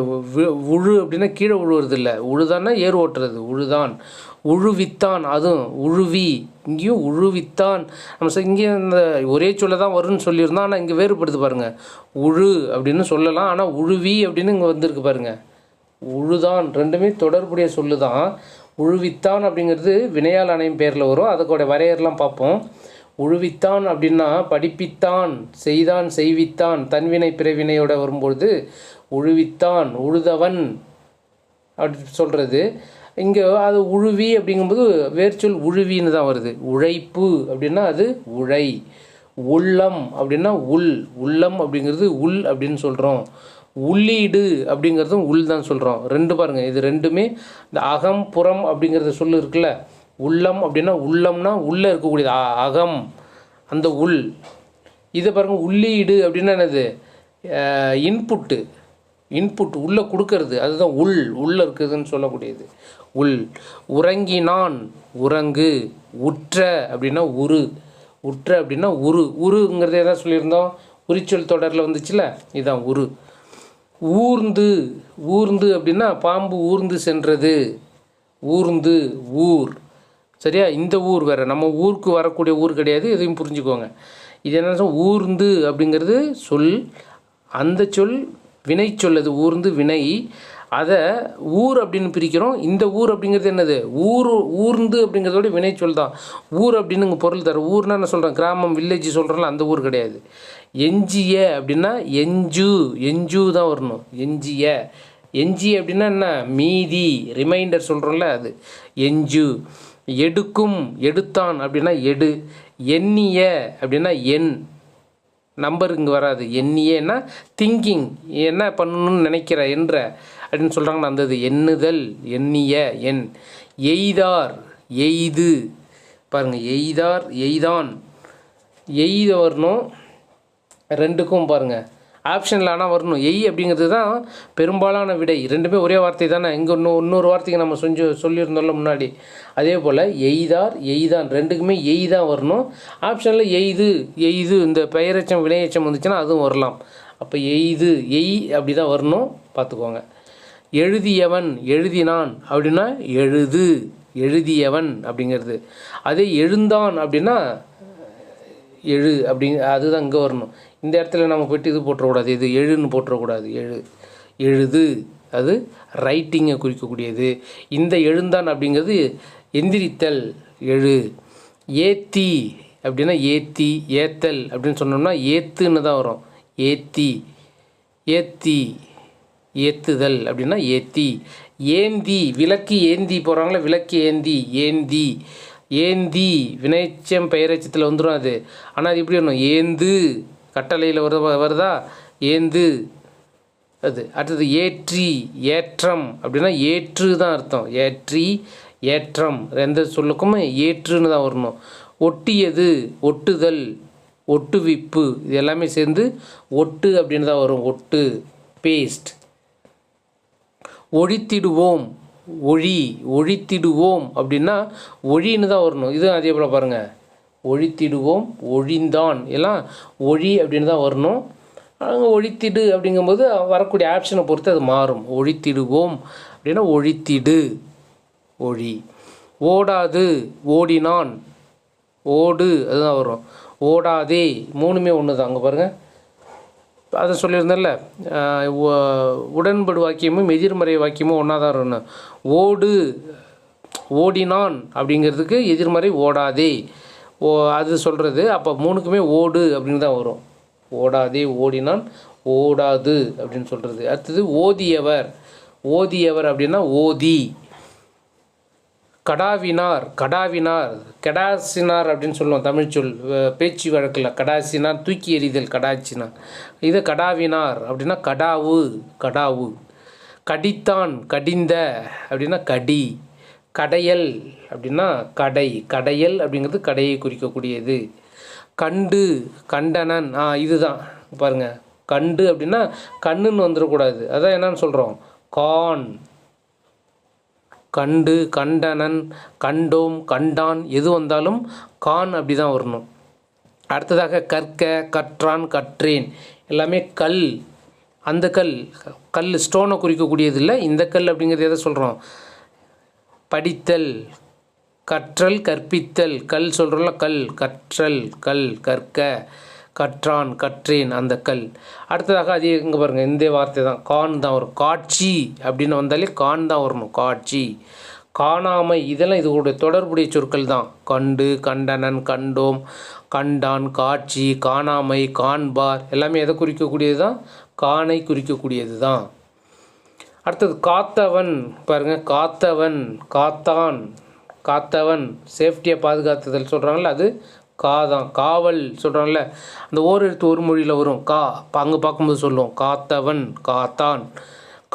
உழு அப்படின்னா கீழே உழுவுறது இல்லை, உழுதான்னா ஏர் ஓட்டுறது, உழுதான். உழுவித்தான், அதுவும் உழுவி, இங்கேயும் உழுவித்தான். நம்ம இங்கே இந்த ஒரே சொல்ல தான் வரும்னு சொல்லியிருந்தோம், ஆனால் இங்கே வேறுபடுது பாருங்கள். உழு அப்படின்னு சொல்லலாம், ஆனால் உழுவி அப்படின்னு இங்கே வந்திருக்கு பாருங்கள். உழுதான் ரெண்டுமே தொடர்புடைய சொல்லு தான். உழுவித்தான் அப்படிங்கிறது வினையால் அணையும் பேரில் வரும், அதுக்கோட வரையறலாம் பார்ப்போம். உழுவித்தான் அப்படின்னா படிப்பித்தான், செய்தான், செய்வித்தான், தன்வினை பிறவினையோட வரும்பொழுது உழுவித்தான், உழுதவன் அப்படி சொல்கிறது. இங்கே அது உழுவி அப்படிங்கும்போது வேர்ச்சொல் உழுவின்னு தான் வருது. உழைப்பு அப்படின்னா அது உழை. உள்ளம் அப்படின்னா உள், உள்ளம் அப்படிங்கிறது உள் அப்படின்னு சொல்கிறோம். உள்ளீடு அப்படிங்கிறதும் உள் தான் சொல்கிறோம். ரெண்டு பாருங்கள், இது ரெண்டுமே இந்த அகம் புறம் அப்படிங்கிறத சொல்லு இருக்குல்ல. உள்ளம் அப்படின்னா உள்ளம்னா உள்ளே இருக்கக்கூடியது அகம், அந்த உள். இதை பாருங்கள் உள்ளீடு அப்படின்னா என்னது இன்புட்டு, இன்புட் உள்ளே கொடுக்கறது, அதுதான் உள், உள்ளே இருக்குதுன்னு சொல்லக்கூடியது உள். உறங்கினான் உறங்கு, உற்ற அப்படின்னா உரு, உற்ற அப்படின்னா உரு, உருங்கிறது எதாவது சொல்லியிருந்தோம் உரிச்சொல் தொடரில் வந்துச்சுல, இதுதான் உரு. ஊர்ந்து, ஊர்ந்து அப்படின்னா பாம்பு ஊர்ந்து சென்றது, ஊர்ந்து ஊர். சரியா, இந்த ஊர் வேறு, நம்ம ஊருக்கு வரக்கூடிய ஊர் கிடையாது, எதையும் புரிஞ்சுக்கோங்க. இது என்ன ஊர்ந்து அப்படிங்கிறது சொல், அந்த சொல் வினை சொல், அது ஊர்ந்து வினை. அதை ஊர் அப்படின்னு பிரிக்கிறோம். இந்த ஊர் அப்படிங்கிறது என்னது ஊர், ஊர்ந்து அப்படிங்கிறதோட வினை சொல் தான். ஊர் அப்படின்னு இங்கே பொருள் தர. ஊர்னா என்ன சொல்கிறேன், கிராமம் வில்லேஜ் சொல்கிறோம்ல, அந்த ஊர் கிடையாது. எஞ்சிய அப்படின்னா எஞ்சு, எஞ்சு தான் வரணும். எஞ்சிய, எஞ்சி அப்படின்னா என்ன மீதி, ரிமைண்டர் சொல்கிறோம்ல, அது எஞ்சு. எடுக்கும், எடுத்தான் அப்படின்னா எடு. எண்ணிய அப்படின்னா எண், நம்பர் இங்கே வராது. எண்ணியன்னா திங்கிங், என்ன பண்ணணும்னு நினைக்கிற என்ற அப்படின்னு சொல்கிறாங்கன்னா அந்த இது எண்ணுதல், எண்ணிய எண். எய்தார் எய்து, பாருங்கள் எய்தார் எய்தான், எய்த வரணும் ரெண்டுக்கும். பாருங்கள் ஆப்ஷனில் ஆனால் வரணும். எய் அப்படிங்கிறது தான் பெரும்பாலான விடை. ரெண்டுமே ஒரே வார்த்தை தானே. இங்கே இன்னொரு வார்த்தைக்கு நம்ம சொல்லியிருந்தோம்ல முன்னாடி. அதே போல் எய்தார் எய்தான் ரெண்டுக்குமே எய் தான் வரணும். ஆப்ஷனில் எய்து, எய்து இந்த பெயரெச்சம் வினையெச்சம் வந்துச்சுன்னா அதுவும் வரலாம். அப்போ எய்து எய் அப்படி தான் வரணும், பார்த்துக்கோங்க. எழுதியவன் எழுதினான் அப்படின்னா எழுது, எழுதியவன் அப்படிங்கிறது. அதே எழுந்தான் அப்படின்னா எழு அதுதான் இங்கே வரணும். இந்த இடத்துல நம்ம போய்ட்டு இது போட்டுறக்கூடாது, இது எழுன்னு போட்டுறக்கூடாது. எழுது அது ரைட்டிங்கை குறிக்கக்கூடியது. இந்த எழுந்தான் அப்படிங்கிறது எந்திரித்தல், எழு. ஏத்தி அப்படின்னா ஏத்தி, ஏத்தல் அப்படின்னு சொன்னோம்னா ஏத்துன்னு தான் வரும். ஏத்தி, ஏத்தி, ஏத்துதல் அப்படின்னா ஏத்தி. ஏந்தி, விளக்கு ஏந்தி போகிறாங்களே, விளக்கு ஏந்தி, ஏந்தி, ஏந்தி வினைச்சம் பெயரச்சத்தில் வந்துடும் அது. ஆனால் அது எப்படி வரணும், ஏந்து கட்டளையில் வருதா, ஏந்து அது. அடுத்தது ஏற்றி, ஏற்றம் அப்படின்னா ஏற்று தான் அர்த்தம். ஏற்றி, ஏற்றம் எந்த சொல்லுக்கும் ஏற்றுன்னு தான் வரணும். ஒட்டியது, ஒட்டுதல், ஒட்டுவிப்பு, இது எல்லாமே சேர்ந்து ஒட்டு அப்படின்னு தான் வரும். ஒட்டு, பேஸ்ட். ஒழித்திடுவோம், ஒழி, ஒழித்திடுவோம் அப்படின்னா ஒழின்னு தான் வரணும். இதுவும் அதே போல் பாருங்கள், ஒழித்திடுவோம், ஒழிந்தான் எல்லாம் ஒழி அப்படின்னு தான் வரணும். அங்கே ஒழித்திடு அப்படிங்கும்போது வரக்கூடிய ஆப்ஷனை பொறுத்து அது மாறும். ஒழித்திடுவோம் அப்படின்னா ஒழித்திடு, ஒழி. ஓடாது, ஓடினான், ஓடு அதுதான் வரும். ஓடாதே மூணுமே ஒன்று தான். அங்கே பாருங்கள், அதை சொல்லியிருந்தேன்ல, உடன்படு வாக்கியமும் எதிர்மறை வாக்கியமும் ஒன்றா தான் இருக்கணும். ஓடு, ஓடினான் அப்படிங்கிறதுக்கு எதிர்மறை ஓடாதே. அது சொல்கிறது. அப்போ 3க்குமே ஓடு அப்படின்னு தான் வரும். ஓடாதே ஓடினான், ஓடாது அப்படின்னு சொல்கிறது. அடுத்தது ஓதியவர். ஓதியவர் அப்படின்னா ஓதி. கடாவினார். கடாவினார், கடாசினார் அப்படின்னு சொல்லுவோம் தமிழ் சொல் பேச்சு வழக்கில். கடாசினார் தூக்கி எறிதல், கடாச்சினார். இது கடாவினார் அப்படின்னா கடாவு, கடாவு. கடித்தான், கடிந்த அப்படின்னா கடி. கடையல் அப்படின்னா கடை. கடையல் அப்படிங்கிறது கடையை குறிக்கக்கூடியது. கண்டு, கண்டனன். இதுதான் பாருங்கள், கண்டு அப்படின்னா கண்ணுன்னு வந்துடக்கூடாது. அதான் என்னன்னு சொல்கிறோம், கான். கண்டு, கண்டனன், கண்டோம், கண்டான், எது வந்தாலும் கான் அப்படி தான் வரணும். அடுத்ததாக கற்க, கற்றான், கற்றேன், எல்லாமே கல். அந்த கல், கல் ஸ்டோனை குறிக்கக்கூடியது இல்லை. இந்த கல் அப்படிங்கிறது எதை சொல்கிறோம், படித்தல். கற்றல், கற்பித்தல், கல் சொல்கிறோம்ல, கல். கற்றல், கல். கற்க, கற்றான், கற்றேன், அந்த கல். அடுத்ததாக அது இங்கே பாருங்கள், இந்த வார்த்தை தான் கான் தான் வரும். காட்சி அப்படின்னு வந்தாலே கான் தான் வரணும், காட்சி. காணாமை, இதெல்லாம் இதோடைய தொடர்புடைய சொற்கள் தான். கண்டு, கண்டனன், கண்டோம், கண்டான், காட்சி, காணாமை, காண்பார், எல்லாமே எதை குறிக்கக்கூடியது தான், காணை குறிக்கக்கூடியது தான். அடுத்தது காத்தவன். பாருங்கள், காத்தவன், காத்தான், காத்தவன், சேஃப்டியை பாதுகாத்துதல் சொல்கிறாங்கல்ல, அது காதான். காவல் சொல்கிறாங்கல்ல, அந்த ஓரெழுத்து ஒரு மொழியில் வரும் கா. அங்கே பார்க்கும்போது சொல்லுவோம் காத்தவன், காத்தான்,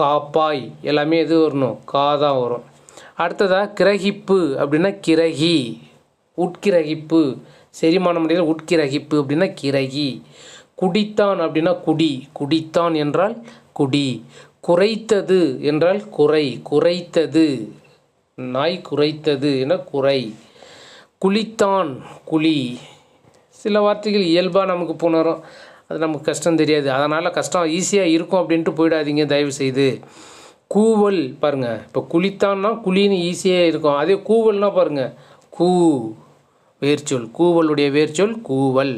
காப்பாய், எல்லாமே எது வரணும், காதான் வரும். அடுத்ததாக கிரகிப்பு அப்படின்னா கிரகி. உட்கிரகிப்பு, செரிமான முறையில் உட்கிரகிப்பு அப்படின்னா கிரகி. குடித்தான் அப்படின்னா குடி. குடித்தான் என்றால் குடி. குறைத்தது என்றால் குறை. குறைத்தது, நாய் குறைத்தது என குறை. குளித்தான், குழி. சில வார்த்தைகள் இயல்பாக நமக்கு புணரும், அது நமக்கு கஷ்டம் தெரியாது. அதனால் கஷ்டம் ஈஸியாக இருக்கும் அப்படின்ட்டு போயிடாதீங்க தயவு செய்து. கூவல் பாருங்கள், இப்போ குளித்தான்னா குழின்னு ஈஸியாக இருக்கும். அதே கூவல்னா பாருங்கள், கூ வேர்ச்சொல். கூவலுடைய வேர்ச்சொல் கூவல்.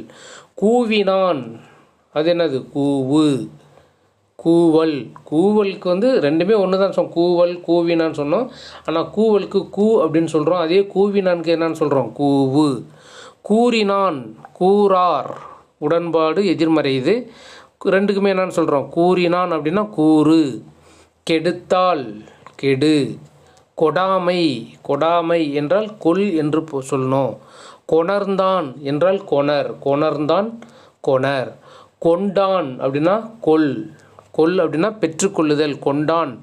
கூவினான், அது என்னது, கூவு. கூவல், கூவலுக்கு ரெண்டுமே ஒன்று தான் சொன்னோம், கூவல் கூவினான்னு சொன்னோம். ஆனால் கூவலுக்கு கூ அப்படின்னு சொல்கிறோம். அதே கூவினானுக்கு என்னன்னு சொல்கிறோம், கூவு. கூறினான், கூறார், உடன்பாடு எதிர்மறை. இது ரெண்டுக்குமே என்னன்னு சொல்கிறோம், கூறினான் அப்படின்னா கூறு. கெடுத்தால், கெடு. கொடாமை, கொடாமை என்றால் கொல் என்று சொல்லணும். கொணர்ந்தான் என்றால் கொணர். கொணர்ந்தான், கொணர். கொண்டான் அப்படின்னா கொல். கொல் அப்படின்னா பெற்றுக்கொள்ளுதல். கொண்டான்,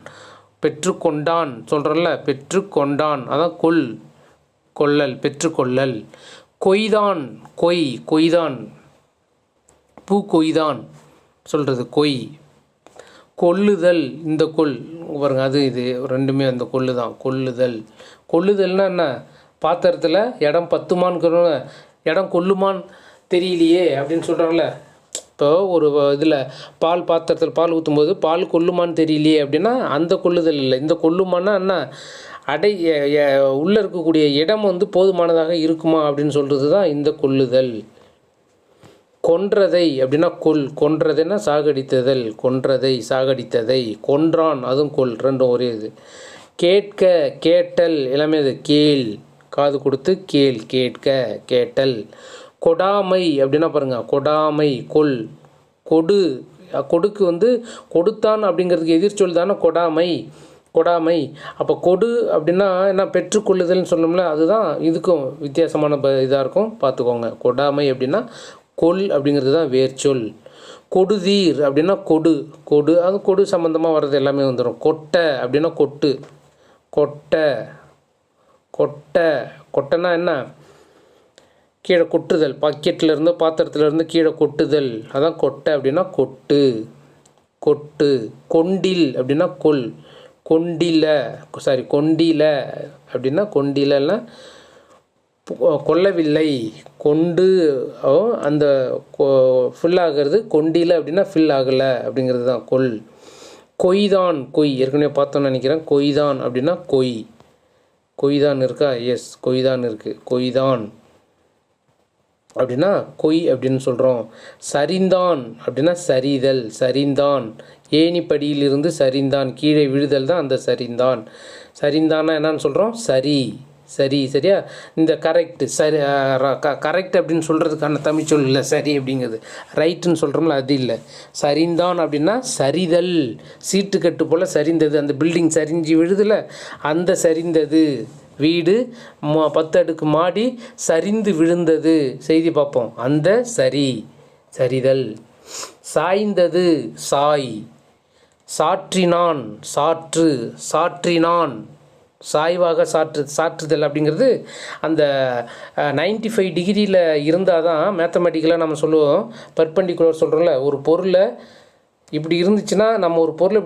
பெற்றுக்கொண்டான் சொல்கிறல்ல, பெற்றுக்கொண்டான், அதான் கொல், கொள்ளல், பெற்றுக்கொள்ளல். கொய்தான், கொய், கொய்தான், பூ கொய்தான் சொல்கிறது கொய். கொல்லுதல், இந்த கொல் பாருங்க, அது இது ரெண்டுமே அந்த கொல்லு தான், கொல்லுதல். கொல்லுதல்னா என்ன, பாத்திரத்தில் இடம் பத்துமான்னு, இடம் கொல்லுமான்னு தெரியலையே அப்படின்னு சொல்கிறாங்களே. இப்போ ஒரு இதில் பால் பாத்திரத்தில் பால் ஊற்றும்போது பால் கொல்லுமான்னு தெரியலையே அப்படின்னா அந்த கொல்லுதல் இல்லை. இந்த கொல்லுமான்னா என்ன, உள்ளே இருக்கக்கூடிய இடம் போதுமானதாக இருக்குமா அப்படின்னு சொல்கிறது தான் இந்த கொல்லுதல். கொன்றதை அப்படின்னா கொல். கொன்றதைன்னா சாகடித்ததல். கொன்றதை, சாகடித்ததை. கொன்றான், அதுவும் கொல், ரெண்டும் ஒரே இது. கேட்க, கேட்டல், எல்லாமே அது கேள். காது கொடுத்து கேள், கேட்க, கேட்டல். கொடாமை அப்படின்னா பாருங்கள், கொடாமை கொல். கொடு, கொடுக்கு கொடுத்தான் அப்படிங்கிறதுக்கு எதிர்ச்சொல் தானே கொடாமை. கொடாமை. அப்போ கொடு அப்படின்னா என்ன, பெற்றுக்கொள்ளுதல்னு சொல்லணும்ல, அதுதான் இதுக்கும் வித்தியாசமான இதாக இருக்கும், பார்த்துக்கோங்க. கொடாமை அப்படின்னா கொல் அப்படிங்கிறது தான் வேர்ச்சொல். கொடுதீர் அப்படின்னா கொடு. கொடு, அது கொடு சம்மந்தமாக வர்றது எல்லாமே வந்துடும். கொட்டை அப்படின்னா கொட்டு. கொட்டை, கொட்டை, கொட்டைன்னா என்ன, கீழே கொட்டுதல். பக்கெட்லேருந்து பாத்திரத்துலேருந்து கீழே கொட்டுதல், அதான் கொட்டை அப்படின்னா கொட்டு, கொட்டு. கொண்டில் அப்படின்னா கொல். கொண்டில, சாரி கொண்டில அப்படின்னா, கொண்டிலன்னா கொல்லவில்லை. கொண்டு அந்த ஃபில் ஆகிறது, கொண்டில அப்படின்னா ஃபில் ஆகலை அப்படிங்கிறது தான் கொல். கொய்தான், கொய், ஏற்கனவே பார்த்தோன்னு நினைக்கிறேன். கொய்தான் அப்படின்னா கொய். கொய்தான் இருக்கா, எஸ், கொய்தான் இருக்குது. கொய்தான் அப்படின்னா கொய் அப்படின்னு சொல்கிறோம். சரிந்தான் அப்படின்னா சரிதல். சரிந்தான், ஏணிப்படியிலிருந்து சரிந்தான், கீழே விழுதல் தான் அந்த சரிந்தான். சரிந்தான்னா என்னன்னு சொல்கிறோம், சரி. சரி. சரியா? இந்த கரெக்ட் சரி கரெக்ட் அப்படின்னு சொல்கிறதுக்கான தமிழ் சொல் இல்லை சரி அப்படிங்கிறது. ரைட்டுன்னு சொல்கிறோம்ல அது இல்லை. சரிந்தான் அப்படின்னா சரிதல். சீட்டுக்கட்டு போல் சரிந்தது. அந்த பில்டிங் சரிஞ்சு விழுதுல அந்த சரிந்தது. வீடு 10 அடுக்கு மாடி சரிந்து விழுந்தது. செய்தி பார்ப்போம். அந்த சரி சரிதல். சாய்ந்தது சாய். சாற்றினான் சாற்று சாற்றினான். சாய்வாக சாற்றுதல் அப்படிங்கிறது அந்த 95 டிகிரியில் இருந்தால் தான் மேத்தமெட்டிக்கலாக நம்ம சொல்லுவோம். பர்பெண்டிகுலர் சொல்கிறோம்ல, ஒரு பொருளை இப்படி இருந்துச்சுன்னா நம்ம ஒரு பொருள்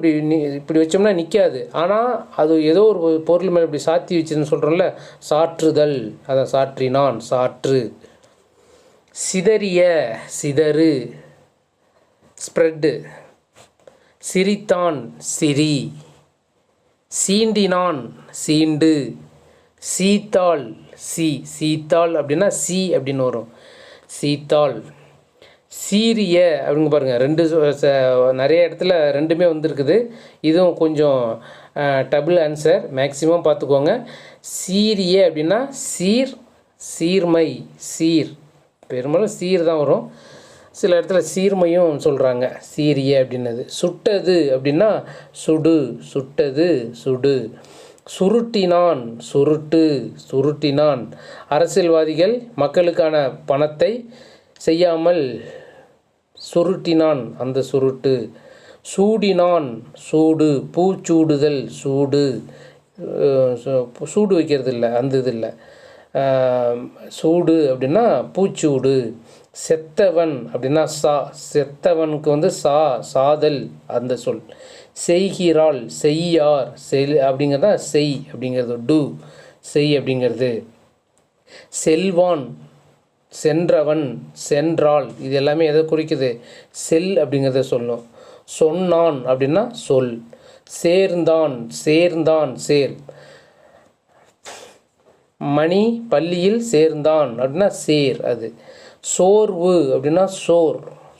இப்படி வச்சோம்னா நிற்காது. ஆனால் அது ஏதோ ஒரு பொருள் மேலே இப்படி சாத்தி வச்சுன்னு சொல்கிறோம்ல, சாற்றுதல். அதான் சாற்றினான் சாற்று. சிதறிய சிதறு ஸ்ப்ரெட்டு. சிரித்தான் சிரி. சீண்டினான் சீண்டு. சீத்தாள் சீத்தாள் அப்படின்னா அப்படின்னு வரும். சீத்தாள். சீரிய அப்படிங்க பாருங்கள். ரெண்டு நிறைய இடத்துல ரெண்டுமே வந்திருக்குது. இதுவும் கொஞ்சம் டபுள் ஆன்சர் மேக்ஸிமம் பார்த்துக்கோங்க. சீரிய அப்படின்னா சீர்மை சீர். பெரும்பாலும் சீர் தான் வரும். சில இடத்துல சீர்மையும் சொல்கிறாங்க. சீரிய அப்படின்னது. சுட்டது அப்படின்னா சுட்டது சுடு. சுருட்டினான் சுருட்டினான். அரசியல்வாதிகள் மக்களுக்கான பணத்தை செய்யாமல் சுருட்டினான் அந்த சுருட்டு. சூடினான் சூடு. பூச்சூடுதல் சூடு. சூடு வைக்கிறது இல்லை, அந்த இது இல்லை. சூடு அப்படின்னா பூச்சூடு. செத்தவன் அப்படின்னா செத்தவனுக்கு சாதல் அந்த சொல். செய்கிறாள் செய்யார் அப்படிங்கிறதா செய் அப்படிங்கிறது. செய் அப்படிங்கிறது. செல்வான் சென்றவன் சென்றாள். இது எல்லாமே எதை குறிக்குது? செல் அப்படிங்கிறத சொல்லும். சொன்னான் அப்படின்னா சொல். சேர்ந்தான் சேர். மணி பள்ளியில் சேர்ந்தான் அப்படின்னா சேர் அது. சோர்வு அப்படின்னா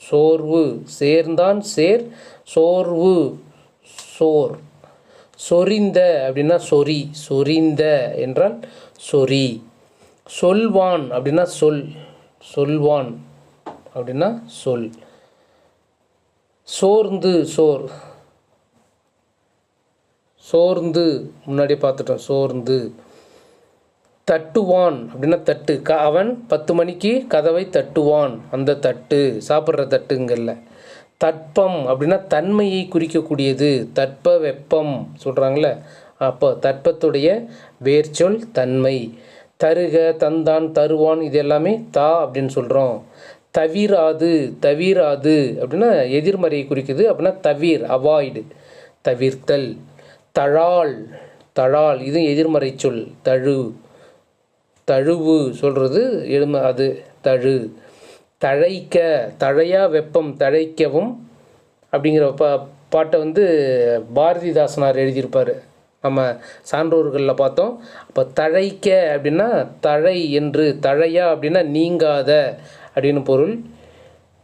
சோர்வு. சேர்ந்தான் சேர். சோர்வு சோர். சொரிந்த அப்படின்னா சொரிந்த என்றால் சொரி. சொல்வான் அப்படின்னா சொல்வான் அப்படின்னா சொல். சோர்ந்து முன்னாடி பார்த்துட்டோம். சோர்ந்து. தட்டுவான் அப்படின்னா தட்டு. அவன் 10 மணிக்கு கதவை தட்டுவான். அந்த தட்டு சாப்பிட்ற தட்டுங்கள்ல. தட்பம் அப்படின்னா தன்மையை குறிக்கக்கூடியது. தட்ப வெப்பம் சொல்கிறாங்களே, அப்போ தட்பத்துடைய வேர்ச்சொல் தன்மை. தருக தந்தான் தருவான் இது எல்லாமே அப்படின்னு சொல்கிறோம். தவிராது அப்படின்னா எதிர்மறையை குறிக்குது. அப்படின்னா அவாய்டு தவிர்த்தல். தழாள் இது எதிர்மறை சொல். தழுவு சொல்கிறது அது தழு. தழைக்க தழையா வெப்பம் தழைக்கவும் அப்படிங்கிற பாட்டை பாரதிதாசனார் எழுதியிருப்பார். நம்ம சான்றோர்களில் பார்த்தோம். அப்போ தழைக்க அப்படின்னா தழை என்று. தழையா அப்படின்னா நீங்காத அப்படின்னு பொருள்.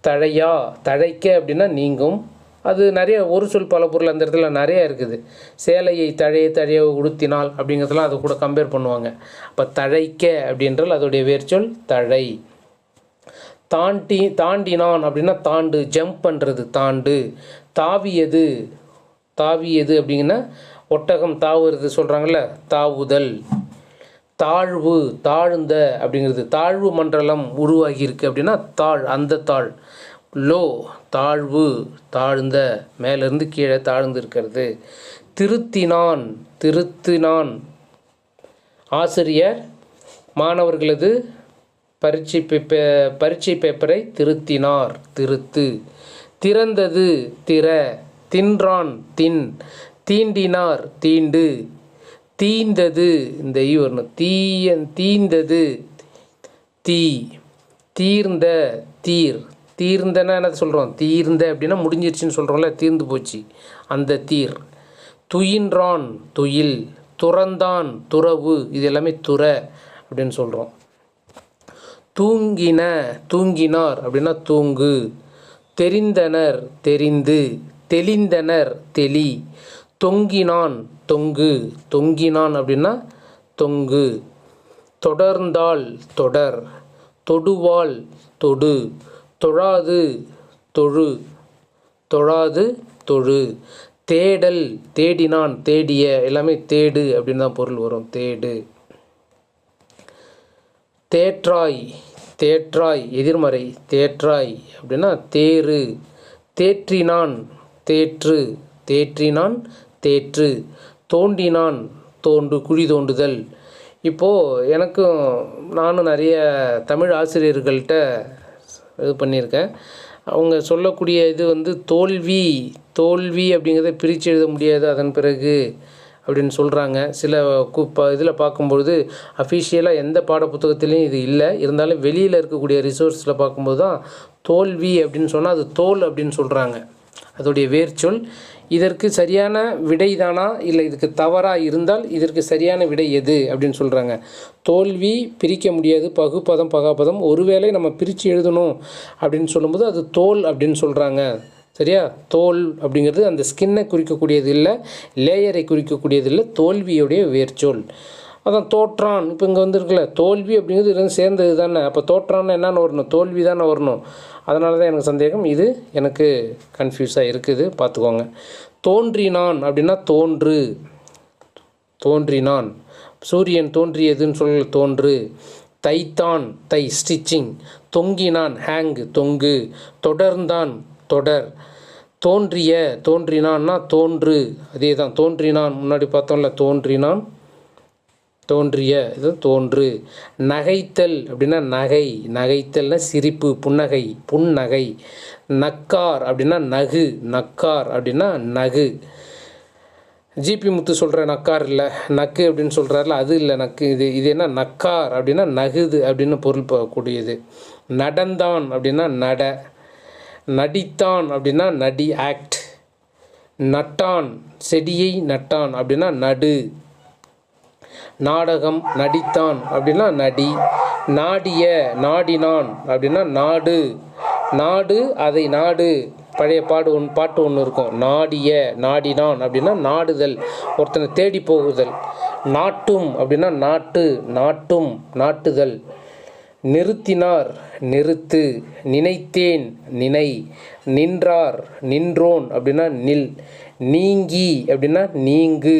தழைக்க அப்படின்னா நீங்கும். அது நிறைய ஒரு சொல் பல பொருள் அந்த இடத்துல நிறையா இருக்குது. சேலையை தழைய உடுத்தினால் அப்படிங்கிறதுலாம் அதை கூட கம்பேர் பண்ணுவாங்க. அப்போ தழைக்க அப்படின்றால் அதோடைய வேர்ச்சொல் தழை. தாண்டினான் அப்படின்னா தாண்டு, ஜம்ப் பண்ணுறது தாண்டு. தாவியது அப்படிங்கன்னா ஒட்டகம் தாவுறது சொல்கிறாங்கள்ல, தாவுதல். தாழ்ந்த அப்படிங்கிறது. தாழ்வு மண்டலம் உருவாகியிருக்கு அப்படின்னா அந்த தாழ். தாழ்ந்த மேலேருந்து கீழே தாழ்ந்து இருக்கிறது. திருத்தினான் ஆசிரியர் மாணவர்களது பரீட்சை பேப்பரை திருத்தினார். திறந்தது தின்றான் தீண்டினார் தீண்டு. தீந்தது இந்த வரணும். தீந்தது தீர்ந்த தீர்ந்தனா என்ன சொல்கிறோம்? தீர்ந்த அப்படின்னா முடிஞ்சிருச்சுன்னு சொல்கிறோம்ல, தீர்ந்து போச்சு அந்த தீர். துயின்றான் துயில். துறந்தான் துறவு இது எல்லாமே அப்படின்னு சொல்கிறோம். தூங்கினார் அப்படின்னா தூங்கு. தெரிந்தனர் தெரிந்து. தெளிந்தனர் தெளி. தொங்கினான் தொங்கினான் அப்படின்னா தொங்கு. தொடர்ந்தால் தொடர், தொடுவாள் தொடு, தொழாது தொழு, தொழாது தொழு, தேடல் தேடினான் தேடிய, எல்லாமே தேடு அப்படின்னு தான் பொருள் வரும், தேடு. தேற்றாய் தேற்றாய் எதிர்மறை, தேற்றாய் அப்படின்னா தேறு, தேற்றினான் தேற்று, தேற்றினான் தேற்று, தோண்டினான் தோண்டு, குழி தோண்டுதல். இப்போது நானும் நிறைய தமிழ் ஆசிரியர்கள்ட்ட இது பண்ணியிருக்கேன். அவங்க சொல்லக்கூடிய இது தோல்வி தோல்வி அப்படிங்கிறத பிரித்து எழுத முடியாது அதன் பிறகு அப்படின்னு சொல்கிறாங்க. சில இதில் பார்க்கும்பொழுது அஃபிஷியலாக எந்த பாடப்புத்தகத்துலேயும் இது இல்லை. இருந்தாலும் வெளியில் இருக்கக்கூடிய ரிசோர்ஸில் பார்க்கும்போது தான் தோல்வி அப்படின்னு சொன்னால் அது தோல் அப்படின்னு சொல்கிறாங்க, அதோடைய வேர்ச்சொல். இதற்கு சரியான விடை தானா இல்லை இதுக்கு தவறாக இருந்தால் இதற்கு சரியான விடை எது அப்படின்னு சொல்கிறாங்க. தோல்வி பிரிக்க முடியாது, பகுப்பதம் பகாப்பதம். ஒருவேளை நம்ம பிரித்து எழுதணும் அப்படின்னு சொல்லும்போது அது தோல் அப்படின்னு சொல்கிறாங்க. சரியா? தோல் அப்படிங்கிறது அந்த ஸ்கின்னை குறிக்கக்கூடியது இல்லை, லேயரை குறிக்கக்கூடியது இல்லை, தோல்வியுடைய வேர்ச்சொல். அதான் தோற்றான். இப்போ இங்கே வந்துருக்குல்ல, தோல்வி அப்படிங்கிறது இது சேர்ந்தது தானே. அப்போ தோற்றான்னு என்னென்னு வரணும்? தோல்வி தானே வரணும். அதனால தான் எனக்கு சந்தேகம், இது எனக்கு கன்ஃபியூஸாக இருக்குது, பார்த்துக்கோங்க. தோன்றினான் அப்படின்னா தோன்று, தோன்றினான். சூரியன் தோன்றியதுன்னு சொல்ல தோன்று. தைத்தான் தை ஸ்டிச்சிங், தொங்கினான் ஹேங் தொங்கு, தொடர்ந்தான் தொடர். தோன்றிய தோன்றினான்னா தோன்று, அதே தான் தோன்றினான் முன்னாடி பார்த்தோம்ல, தோன்றினான் தோன்றிய, இது தோன்று. நகைத்தல் அப்படின்னா நகை, நகைத்தல்னா சிரிப்பு, புன்னகை புன்னகை. நக்கார் அப்படின்னா நகு, நக்கார் அப்படின்னா நகு. ஜிபி முத்து சொல்கிற நக்கார் இல்லை, நக்கு அப்படின்னு சொல்கிறாருல, அது இல்லை நக்கு. இது என்ன நக்கார் அப்படின்னா நகுது அப்படின்னு பொருள் கூடியது. நடந்தான் அப்படின்னா நட, நடித்தான் அப்படின்னா நடி ஆக்ட். நட்டான் செடியை நட்டான் அப்படின்னா நடு. நாடகம் நடித்தான் அப்படின்னா நடி. நாடிய நாடினான் அப்படின்னா நாடு, நாடு அதை நாடு. பழைய பாட்டு ஒன்று இருக்கும், நாடிய நாடினான் அப்படின்னா நாடுதல், ஒருத்தனை தேடி போகுதல். நாட்டும் அப்படின்னா நாட்டு, நாட்டும் நாட்டுதல். நிறுத்தினார் நிறுத்து, நினைத்தேன் நினை. நின்றார் நின்றோன் அப்படின்னா நில். நீங்கி அப்படின்னா நீங்கு,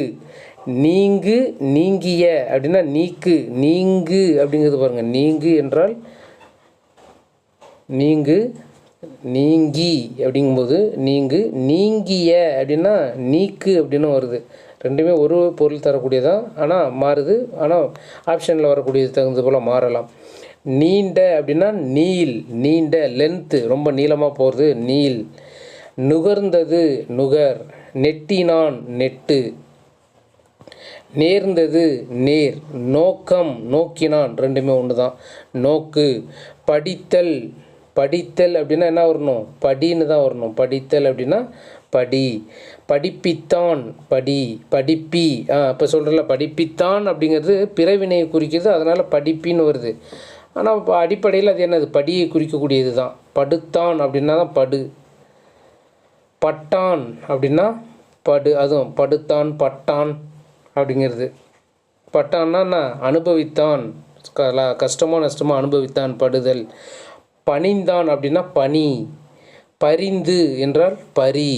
நீங்கு நீங்கிய அப்படின்னா நீக்கு. நீங்கு அப்படிங்கிறது பாருங்கள், நீங்கு என்றால் நீங்கு, நீங்கி அப்படிங்கும்போது நீங்கு. நீங்கிய அப்படின்னா நீக்கு அப்படின்னு வருது. ரெண்டுமே ஒரு பொருள் தரக்கூடியதான், ஆனால் மாறுது. ஆனால் ஆப்ஷனில் வரக்கூடியது தகுந்தது போல் மாறலாம். நீண்ட அப்படின்னா நீள், நீண்ட லென்த்து, ரொம்ப நீளமாக போகிறது நீள். நுகர்ந்தது நுகர். நெட்டினான் நெட்டு. நேர்ந்தது நேர். நோக்கம் நோக்கினான், ரெண்டுமே ஒன்று தான், நோக்கு. படித்தல், படித்தல் அப்படின்னா என்ன வரணும்? படின்னு தான் வரணும். படித்தல் அப்படின்னா படி. படிப்பித்தான் படி, படிப்பி. இப்போ சொல்கிறல, படிப்பித்தான் அப்படிங்கிறது பிறவினையை குறிக்கிறது, அதனால் படிப்பின்னு வருது. ஆனால் இப்போ அடிப்படையில் அது என்னது? படியை குறிக்கக்கூடியது தான். படுத்தான் அப்படின்னா தான் படு. பட்டான் அப்படின்னா படு, அதுவும் படுத்தான் பட்டான் அப்படிங்கிறது. பட்டான்னா அனுபவித்தான், கஷ்டமோ நஷ்டமோ அனுபவித்தான், படுதல். பணிந்தான் அப்படின்னா பனி. பரிந்து என்றால் பரி.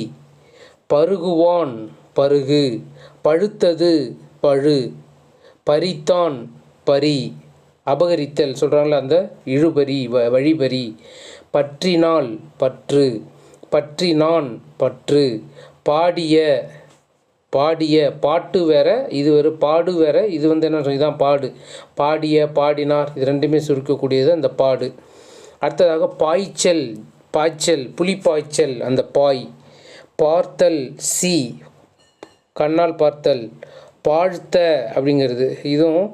பருகுவான் பருகு. பழுத்தது பழு. பறித்தான் பரி, அபகரித்தல் சொல்கிறாங்கள, அந்த இழுபறி வழிபறி. பற்றினால் பற்று. பற்றினான் பற்று. பாடிய, பாடிய பாட்டு வேற, இது ஒரு பாடு வேற. இது என்ன, இதுதான் பாடு. பாடிய பாடினார், இது ரெண்டுமே சுருக்கக்கூடியது அந்த பாடு. அடுத்ததாக பாய்ச்சல், பாய்ச்சல் புலிப்பாய்ச்சல், அந்த பாய். பார்த்தல் சி, கண்ணால் பார்த்தல். பாழ்த்த அப்படிங்கிறது, இதுவும்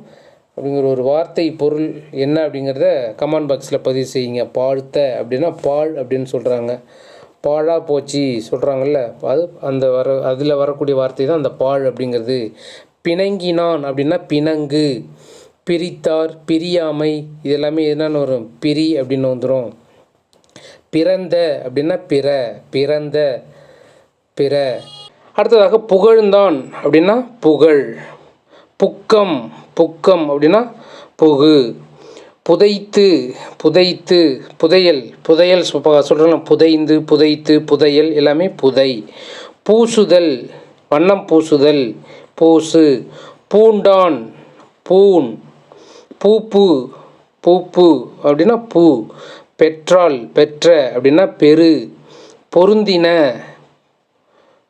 அப்படிங்கிற ஒரு வார்த்தை பொருள் என்ன அப்படிங்கிறத கமெண்ட் பாக்ஸில் பதிவு செய்யுங்க. பாழ்த்த அப்படின்னா பாழ் அப்படின்னு சொல்கிறாங்க. பாழாக போச்சு சொல்கிறாங்கல்ல, அது அந்த அதில் வரக்கூடிய வார்த்தை தான் அந்த பாழ் அப்படிங்கிறது. பிணங்கினான் அப்படின்னா பிணங்கு. பிரித்தார் பிரியாமை, இது எல்லாமே என்னென்னு வரும்? பிரி அப்படின்னு வந்துடும். பிறந்த அப்படின்னா பிற, பிறந்த பிற. அடுத்ததாக புகழ்ந்தான் அப்படின்னா புகழ். புக்கம், புக்கம் அப்படின்னா புகு. புதைத்து புதைத்து புதையல் புதையல் சொல்கிறோம், புதைந்து புதைத்து புதையல் எல்லாமே புதை. பூசுதல் வண்ணம் பூசுதல் பூசு. பூண்டான் பூன். பூப்பு பூப்பு அப்படின்னா பூ. பெற்றால் பெற்ற அப்படின்னா பெரு. பொருந்தின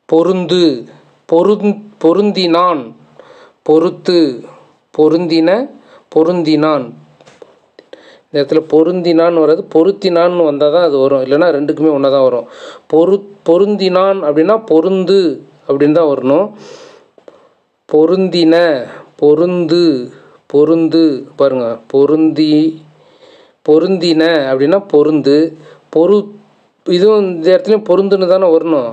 பொருந்து. பொருந்தினான் பொறுத்து. பொருந்தின பொருந்தினான். இந்த இடத்துல பொருந்தினான் வர்றது பொருத்தினான்னு வந்தால் தான் அது வரும், இல்லைன்னா ரெண்டுக்குமே ஒன்றா தான் வரும். பொருந்தினான் அப்படின்னா பொருந்து அப்படின்னு தான் வரணும். பொருந்தின பொருந்து பொருந்து பாருங்கள். பொருந்தின அப்படின்னா பொருந்து. இதுவும் இந்த இடத்துலையும் பொருந்துன்னு தானே வரணும்.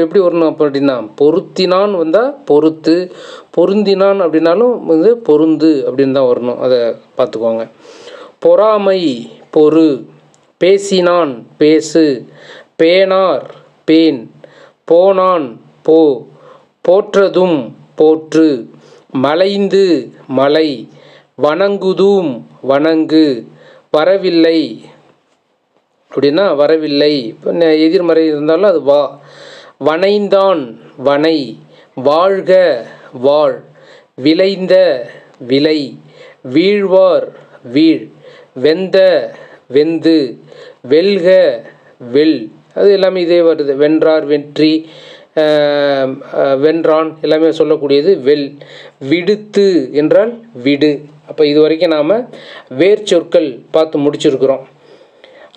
எப்படி வரணும் அப்படின்னா பொருத்தினான் வந்தால் பொறுத்து, பொருந்தினான் அப்படின்னாலும் பொருந்து அப்படின்னு தான் வரணும். அதை பார்த்துக்கோங்க. பொறாமை பொறு. பேசினான் பேசு. பேனார் பேன். போனான் போ. போற்றதும் போற்று. மலைந்து மலை. வணங்குதும் வணங்கு. வரவில்லை அப்படின்னா வரவில்லை, இப்போ எதிர்மறை இருந்தாலும் அது வா. வனைந்தான் வனை. வாழ்க வாழ். விளைந்த விளை. வீழ்வார் வீழ். வெந்த வெந்து. வெல்க வெல். அது எல்லாமே இதே வருது. வென்றார் வெற்றி, வென்றான் எல்லாமே சொல்லக்கூடியது வெல். விடுத்து என்றால் விடு. அப்போ இது வரைக்கும் நாம் வேர்ச்சொற்கள் பார்த்து முடிச்சிருக்கிறோம்.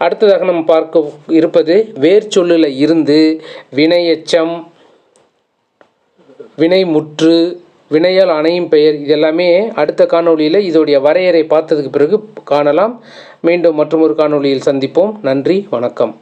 அடுத்ததாக நம்ம பார்க்க இருப்பது வேர்ச்சொல்லில் இருந்து வினையெச்சம், வினைமுற்று, வினையால் அணையும் பெயர், இதெல்லாமே அடுத்த காணொளியில் இதோடைய வரையறை பார்த்ததுக்கு பிறகு காணலாம். மீண்டும் மற்றொரு காணொளியில் சந்திப்போம். நன்றி, வணக்கம்.